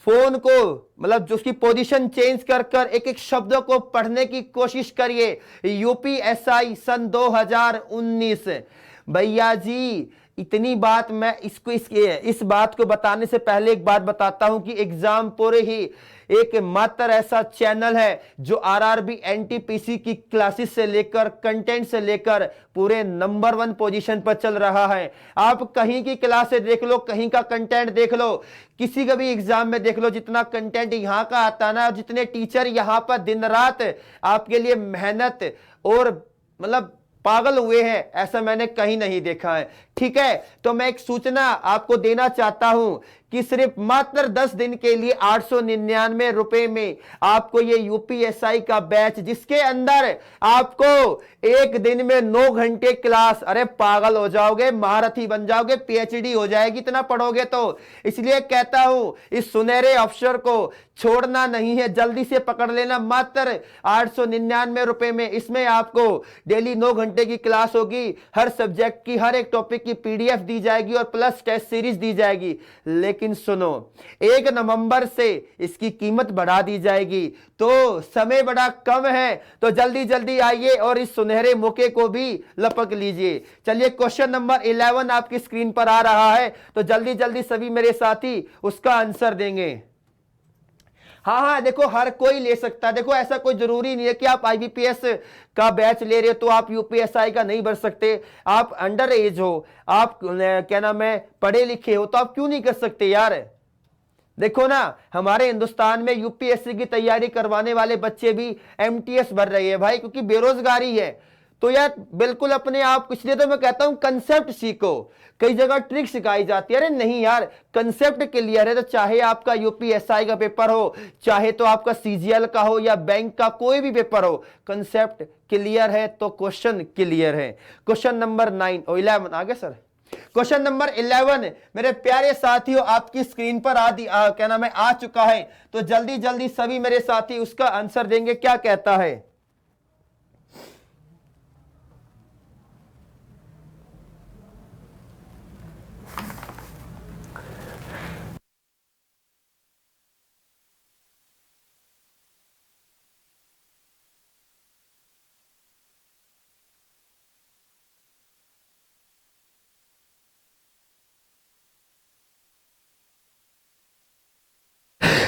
फोन को, मतलब जो उसकी पोजीशन चेंज कर कर एक एक शब्दों को पढ़ने की कोशिश करिए। यूपीएसआई सन 2019। भैया जी, इतनी बात मैं इस बात को बताने से पहले एक बात बताता हूं कि एग्जामपुर ही एक मात्र ऐसा चैनल है जो आरआरबी एनटीपीसी की क्लासेस से लेकर कंटेंट से लेकर पूरे नंबर 1 पोजीशन पर चल रहा है। आप कहीं की क्लासेस देख लो, कहीं का कंटेंट देख लो, किसी का भी एग्जाम में देख लो, जितना कंटेंट यहां का आता ना, जितने टीचर यहां पर दिन रात आपके लिए मेहनत और मतलब पागल हुए हैं, ऐसा मैंने कहीं नहीं देखा है। ठीक है, तो मैं एक सूचना आपको देना चाहता हूं कि सिर्फ मात्र 10 दिन के लिए 899 रुपए में आपको ये यूपीएसआई का बैच, जिसके अंदर आपको एक दिन में 9 घंटे क्लास, अरे पागल हो जाओगे, महारथी बन जाओगे, पीएचडी हो जाएगी इतना पढ़ोगे तो। इसलिए कहता हूं इस सुनहरे अवसर को छोड़ना नहीं है, जल्दी से पकड़ लेना। मात्र 899 रुपए में इसमें आपको डेली 9 घंटे की क्लास होगी, हर सब्जेक्ट की, हर एक टॉपिक की पीडीएफ दी जाएगी और प्लस टेस्ट सीरीज दी जाएगी। लेकिन सुनो, 1 नवंबर से इसकी कीमत बढ़ा दी जाएगी, तो समय बड़ा कम है, तो जल्दी जल्दी आइए और इस सुनहरे मौके को भी लपक लीजिए। चलिए, क्वेश्चन नंबर 11 आपकी स्क्रीन पर आ रहा है, तो जल्दी जल्दी सभी मेरे साथी उसका आंसर देंगे। हाँ, देखो हर कोई ले सकता है। देखो, ऐसा कोई जरूरी नहीं है कि आप आईबीपीएस का बैच ले रहे हो तो आप यूपीएसआई का नहीं भर सकते। आप अंडर एज हो, आप क्या नाम है, पढ़े लिखे हो, तो आप क्यों नहीं कर सकते यार। देखो ना, हमारे हिंदुस्तान में यूपीएससी की तैयारी करवाने वाले बच्चे भी एमटीएस भर रहे हैं भाई, क्योंकि बेरोजगारी है। तो यार बिल्कुल अपने आप, इसलिए तो मैं कहता हूं कंसेप्ट सीखो। कई जगह ट्रिक सिखाई जाती है, अरे नहीं यार कंसेप्ट क्लियर है तो चाहे आपका यूपीएसआई का पेपर हो, चाहे तो आपका सीजीएल का हो या बैंक का कोई भी पेपर हो, कंसेप्ट क्लियर है तो क्वेश्चन क्लियर है। क्वेश्चन नंबर 9 और 11 आगे सर। क्वेश्चन नंबर 11 मेरे प्यारे साथियों आपकी स्क्रीन पर क्या नाम है आ चुका है, तो जल्दी जल्दी सभी मेरे साथी उसका आंसर देंगे। क्या कहता है?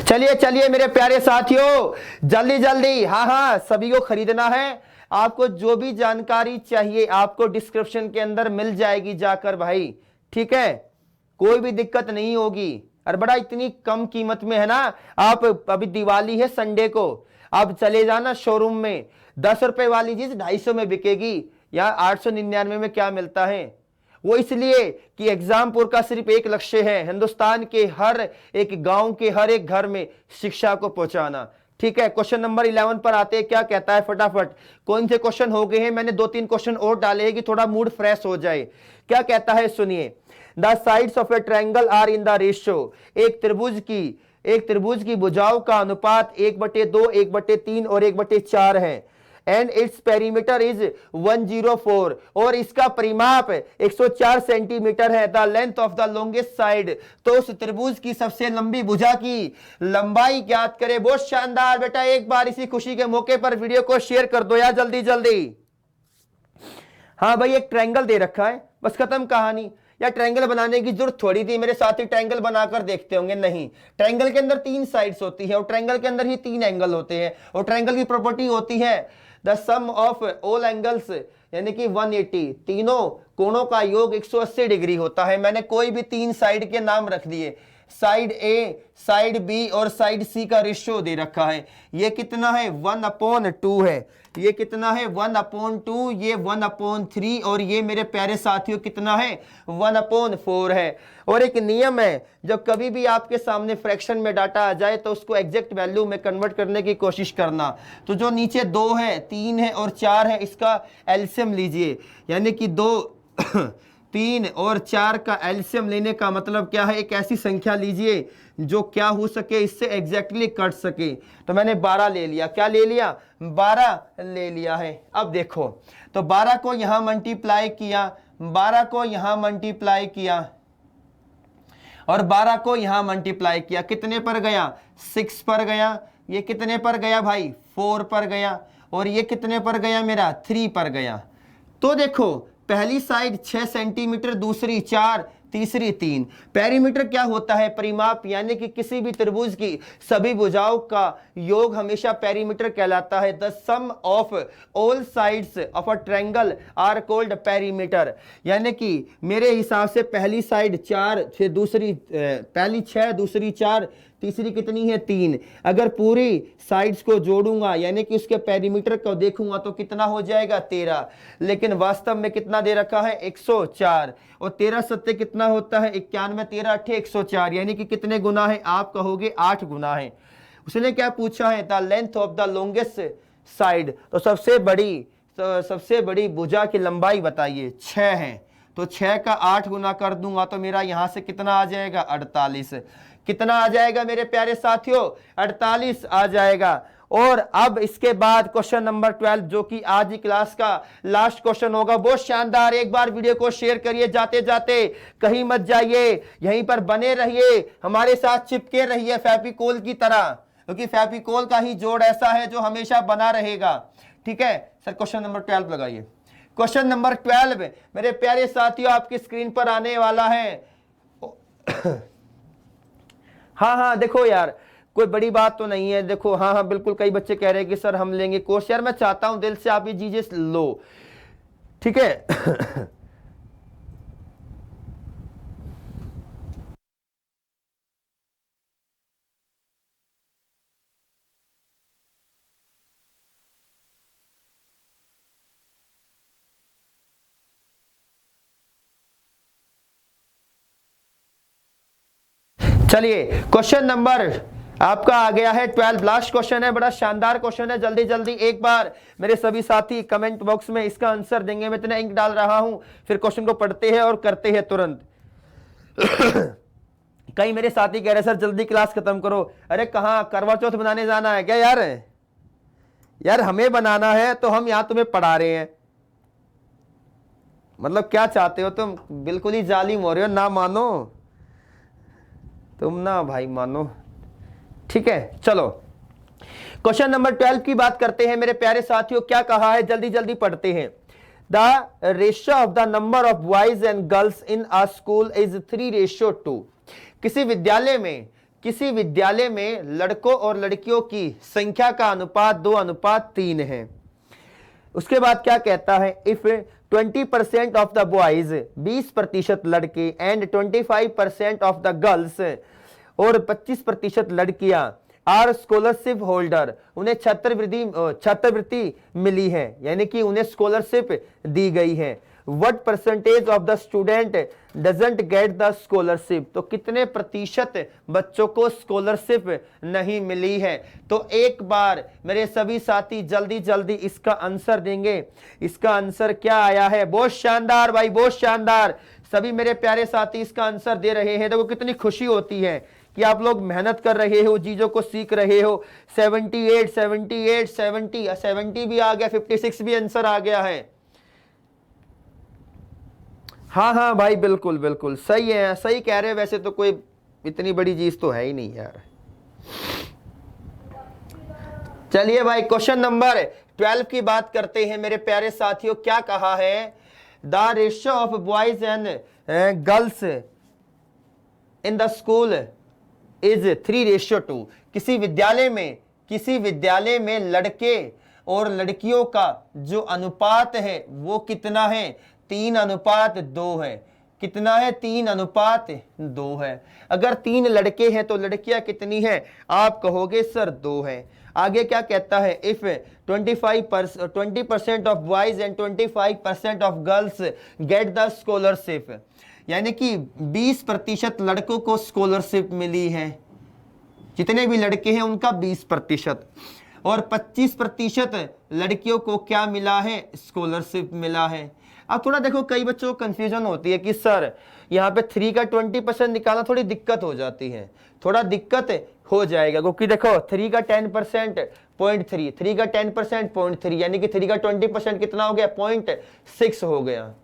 चलिए चलिए मेरे प्यारे साथियों जल्दी जल्दी, हाँ हाँ सभी को खरीदना है। आपको जो भी जानकारी चाहिए आपको डिस्क्रिप्शन के अंदर मिल जाएगी जाकर भाई, ठीक है, कोई भी दिक्कत नहीं होगी। और बड़ा इतनी कम कीमत में है ना, आप अभी दिवाली है संडे को, आप चले जाना शोरूम में, 10 रुपए वाली चीज 250 में बिकेगी, या 899 में क्या मिलता है। वो इसलिए कि एग्जामपुर का सिर्फ एक लक्ष्य है, हिंदुस्तान के हर एक गांव के हर एक घर में शिक्षा को पहुंचाना। ठीक है, क्वेश्चन नंबर 11 पर आते हैं। क्या कहता है फटाफट, कौन से क्वेश्चन हो गए हैं, मैंने 2-3 क्वेश्चन और डाले हैं कि थोड़ा मूड फ्रेश हो जाए। क्या कहता है सुनिए, the sides of a triangle are in the ratio, एक त्रिभुज की भुजाओं का अनुपात 1/2, 1/3 और 1/4 है। एंड इट्स पेरीमीटर इज 104 और इसका परिमाप 104 सेंटीमीटर है। The length of the longest side, तो उस त्रिभुज की सबसे लंबी भुजा की लंबाई ज्ञात करे। बहुत शानदार बेटा, एक बार इसी खुशी के मौके पर वीडियो को शेयर कर दो यार जल्दी जल्दी। हाँ भाई एक ट्रायंगल दे रखा है, बस खत्म कहानी। या ट्रायंगल बनाने की जरूरत थोड़ी थी, मेरे साथी ट्रायंगल बनाकर देखते होंगे, नहीं, ट्रायंगल के अंदर 3 साइड्स होती है और ट्रायंगल के अंदर ही 3 एंगल होते हैं। और ट्रायंगल की प्रॉपर्टी होती है the sum of all angles, यानी कि 180, तीनों कोणों का योग 180 डिग्री होता है। मैंने कोई भी 3 साइड के नाम रख दिए, साइड ए, साइड बी और साइड सी का रेशियो दे रखा है। ये कितना है 1/2 है, ये कितना है 1/2, ये 1/3 और ये मेरे प्यारे साथियों कितना है 1/4 है। और एक नियम है, जब कभी भी आपके सामने फ्रैक्शन में डाटा आ जाए तो उसको एग्जैक्ट वैल्यू में कन्वर्ट करने की कोशिश करना। तो जो नीचे 2 है, 3 है और 4 है, इसका एलसीएम लीजिए, यानी कि 2 3 और 4 का एलसीएम लेने का मतलब क्या है, एक ऐसी संख्या लीजिए जो क्या हो सके इससे एग्जैक्टली कट सके। तो मैंने 12 ले लिया, क्या ले लिया 12 ले लिया है। अब देखो, तो 12 को यहां मल्टीप्लाई किया, 12 को यहां मल्टीप्लाई किया और 12 को यहां मल्टीप्लाई किया, कितने पर गया 6 पर गया। ये कितने पर गया भाई 4 पर गया और ये कितने पर गया मेरा 3 पर गया। तो देखो पहली साइड 6 सेंटीमीटर, दूसरी 4, तीसरी 3। पेरीमीटर क्या होता है, परिमाप, यानी कि किसी भी त्रिभुज की सभी भुजाओं का योग हमेशा पेरीमीटर कहलाता है। The sum of all sides of a triangle are called perimeter, यानी कि मेरे हिसाब से पहली साइड 4, फिर दूसरी पहली 6, दूसरी 4, तीसरी कितनी है 3। अगर पूरी साइड्स को जोड़ूंगा यानी कि उसके पेरीमीटर को देखूंगा तो कितना हो जाएगा 13, लेकिन वास्तव में कितना दे रखा है 104। और 13 सत्ते कितना होता है 91, 13 8 104, यानी कि कितने गुना है, आप कहोगे 8 गुना है। उसने क्या पूछा है, the length of the longest side, तो सबसे बड़ी भुजा की लंबाई बताइए 6 है, तो 6 का 8 गुना कर दूंगा तो मेरा यहां से कितना आ जाएगा 48। कितना आ जाएगा मेरे प्यारे साथियों 48 आ जाएगा। और अब इसके बाद क्वेश्चन नंबर 12 जो कि आज ही क्लास का लास्ट क्वेश्चन होगा, बहुत शानदार। एक बार वीडियो को शेयर करिए, जाते जाते कहीं मत जाइए, यहीं पर बने रहिए, हमारे साथ चिपके रहिए फेविकोल की तरह, क्योंकि फेविकोल का ही जोड़ ऐसा है जो हमेशा बना रहेगा। ठीक है सर, क्वेश्चन नंबर 12 लगाइए। क्वेश्चन नंबर 12 मेरे प्यारे साथियों आपकी स्क्रीन पर आने वाला है। हाँ हाँ देखो यार कोई बड़ी बात तो नहीं है, देखो हाँ हाँ बिल्कुल, कई बच्चे कह रहे हैं कि सर हम लेंगे कोर्स। यार मैं चाहता हूं दिल से आप ये चीजें लो, ठीक है। चलिए क्वेश्चन नंबर आपका आ गया है 12। लास्ट क्वेश्चन है, बड़ा शानदार क्वेश्चन है। जल्दी जल्दी एक बार मेरे सभी साथी कमेंट बॉक्स में इसका आंसर देंगे। मैं इतना इंक डाल रहा हूं, फिर क्वेश्चन को पढ़ते हैं और करते हैं तुरंत। कई मेरे साथी कह रहे सर जल्दी क्लास खत्म करो। अरे कहां, करवा चौथ बनाने जाना है क्या यार? यार हमें बनाना है तो हम यहां तुम्हें पढ़ा रहे हैं। मतलब क्या चाहते हो तुम? बिल्कुल ही जालिम हो रहे हो, ना मानो तुम, ना भाई मानो। ठीक है चलो क्वेश्चन नंबर 12 की बात करते हैं मेरे प्यारे साथियों। क्या कहा है, जल्दी जल्दी पढ़ते हैं। The ratio of the number of boys and girls in a school is 3:2। किसी विद्यालय में लड़कों और लड़कियों की संख्या का अनुपात 2:3 है। उसके बाद क्या कहता है, इफ 20% ऑफ द बॉयज, 20% लड़के, एंड 25% ऑफ द गर्ल्स, और 25% लड़कियां, आर स्कॉलरशिप होल्डर, उन्हें छात्रवृत्ति मिली है, यानी कि उन्हें स्कॉलरशिप दी गई है। What percentage of the student doesn't get the scholarship, तो कितने प्रतिशत बच्चों को स्कॉलरशिप नहीं मिली है? तो एक बार मेरे सभी साथी जल्दी जल्दी इसका आंसर देंगे। इसका आंसर क्या आया है? बहुत शानदार भाई, बहुत शानदार। सभी मेरे प्यारे साथी इसका आंसर दे रहे हैं। देखो कितनी खुशी होती है कि आप लोग मेहनत कर रहे हो, चीजों को सीख रहे हो। 78 78 70 70 भी आ गया, 56 भी आंसर आ गया है। हाँ हाँ भाई बिल्कुल बिल्कुल सही है, सही कह रहे हैं। वैसे तो कोई इतनी बड़ी चीज तो है ही नहीं यार। चलिए भाई क्वेश्चन नंबर 12 की बात करते हैं मेरे प्यारे साथियों। क्या कहा है, the ratio of boys and girls in the school is 3:2। किसी विद्यालय में लड़के और लड़कियों का जो अनुपात है वो कितना है? 3:2 है। कितना है? 3:2 है। अगर 3 लड़के हैं तो लड़कियां कितनी है? आप कहोगे सर 2 है। आगे क्या कहता है, if 20% of boys and 25% of girls get the scholarship, यानी कि 20% लड़कों को स्कॉलरशिप मिली है। जितने भी लड़के हैं उनका 20%, और 25% लड़कियों को क्या मिला है? स्कॉलरशिप मिला है। अब थोड़ा देखो, कई बच्चों को कंफ्यूजन होती है कि सर यहाँ पे 3 का 20% निकालना थोड़ी दिक्कत हो जाती है। थोड़ा दिक्कत हो जाएगा क्योंकि देखो 3 का 10% 0.3, 3 का 10% 0.3, यानी कि 3 का 20% कितना हो गया? 0.6 हो गया।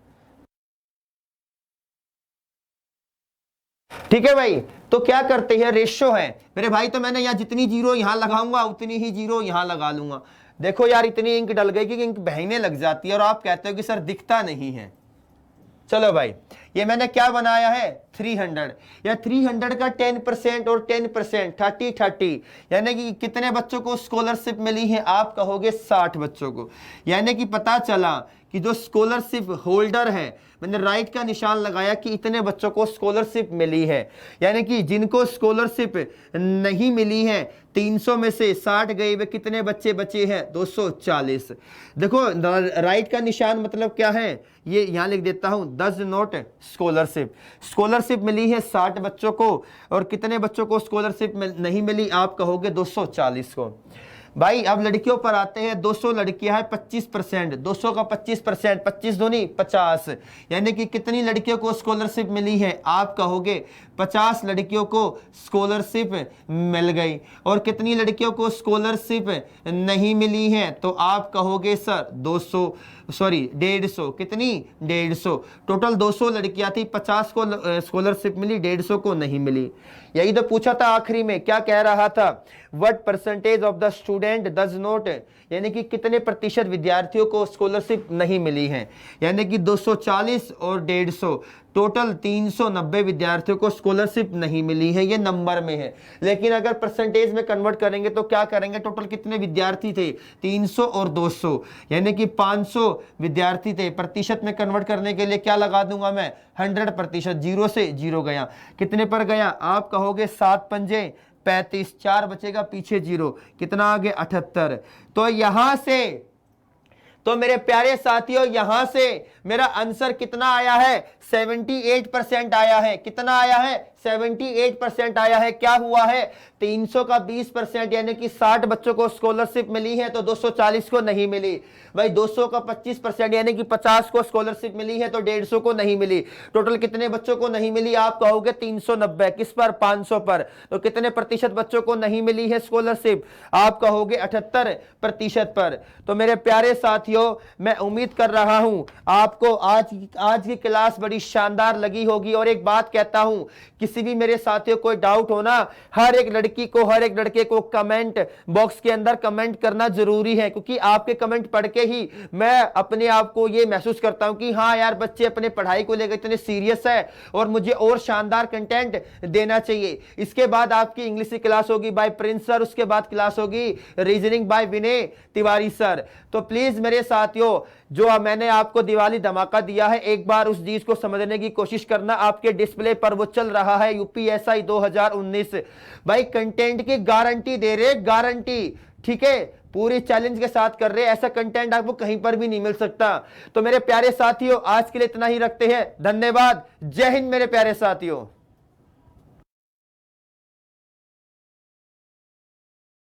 ठीक है भाई, तो क्या करते हैं, रेशो है मेरे भाई। तो मैंने यहाँ जितनी जीरो यहां लगाऊंगा उतनी ही जीरो यहां लगा लूंगा। देखो यार इतनी इंक डल गई कि इंक बहने लग जाती है और आप कहते हो कि सर दिखता नहीं है। चलो भाई, ये मैंने क्या बनाया है? 300। या 300 का 10% और 10% 30, यानी कि कितने बच्चों को स्कॉलरशिप मिली है? आप कहोगे 60 बच्चों को। यानी कि पता चला कि जो स्कॉलरशिप होल्डर है, मैंने राइट का निशान लगाया कि इतने बच्चों को स्कॉलरशिप मिली है। यानी कि जिनको स्कॉलरशिप नहीं मिली है, 300 में से 60 गए, वे कितने बच्चे बचे हैं? 240। देखो राइट का निशान मतलब क्या है, ये यहां लिख देता हूं, डज नॉट स्कॉलरशिप। स्कॉलरशिप मिली है 60 बच्चों को, और कितने बच्चों को स्कॉलरशिप नहीं मिली? आप कहोगे 240 को। भाई अब लड़कियों पर आते हैं। 200 लड़कियां हैं, 25%, 200 का 25%, 25 दूनी 50, यानी कि कितनी लड़कियों को स्कॉलरशिप मिली है? आप कहोगे 50 लड़कियों को स्कॉलरशिप मिल गई। और कितनी लड़कियों को स्कॉलरशिप नहीं मिली है? तो आप कहोगे सर 150। कितनी? 150। टोटल 200 लड़कियां थी, 50 को स्कॉलरशिप मिली, 150 को नहीं मिली। यही तो पूछा था आखिरी में, क्या कह रहा था? What percentage of the student does not, यानी कि कितने प्रतिशत विद्यार्थियों को स्कॉलरशिप नहीं मिली है? यानी कि 240 और 150, टोटल 390 विद्यार्थियों को स्कॉलरशिप नहीं मिली है। ये नंबर में है, लेकिन अगर परसेंटेज में कन्वर्ट करेंगे तो क्या करेंगे? टोटल कितने विद्यार्थी थे? 300 और 200, यानी कि 500 विद्यार्थी थे। प्रतिशत में कन्वर्ट करने के लिए क्या लगा दूंगा मैं? 100%। जीरो से जीरो गया, कितने पर गया? आप कहोगे 7 पंजे 35, 4 बचेगा पीछे जीरो, कितना आ गया? 78। तो यहां से, तो मेरे प्यारे साथियों यहां से मेरा आंसर कितना आया है? 78% आया है। कितना आया है? 78% आया है। क्या हुआ है, 300 का 20% यानी कि 60 बच्चों को स्कॉलरशिप मिली है तो 240 को नहीं मिली। भाई 200 का 25% यानी कि 50 को स्कॉलरशिप मिली है तो 150 को नहीं मिली। टोटल कितने बच्चों को नहीं मिली, आप कहोगे 390। किस पर, 500 पर। तो कितने प्रतिशत बच्चों को नहीं मिली है स्कॉलरशिप, आप कहोगे 78% पर। तो मेरे प्यारे साथियों, मैं उम्मीद कर रहा हूं आपको आज की क्लास बड़ी शानदार लगी होगी। और एक बात कहता हूं, किसी भी मेरे साथियों कोई डाउट हो ना, हर एक लड़की को, हर एक लड़के को कमेंट बॉक्स के अंदर कमेंट करना जरूरी है, क्योंकि आपके कमेंट पढ़ के ही मैं अपने आप को ये महसूस करता हूं कि हाँ यार, बच्चे अपने पढ़ाई को लेकर इतने सीरियस है और मुझे और शानदार कंटेंट देना चाहिए। इसके बाद आपकी इंग्लिश की क्लास होगी बाय प्रिंस सर, उसके बाद क्लास होगी reasoning bye Vinay Tiwari sir. तो प्लीज मेरे साथियों, जो मैंने आपको दिवाली धमाका दिया है, एक बार उस चीज को समझने की कोशिश करना। आपके डिस्प्ले पर वो चल रहा है यूपीएसआई 2019। भाई कंटेंट की गारंटी दे रहे, गारंटी, ठीक है, पूरी चैलेंज के साथ कर रहे। ऐसा कंटेंट आपको कहीं पर भी नहीं मिल सकता। तो मेरे प्यारे साथियों, आज के लिए इतना ही रखते हैं। धन्यवाद। जय हिंद मेरे प्यारे साथियों।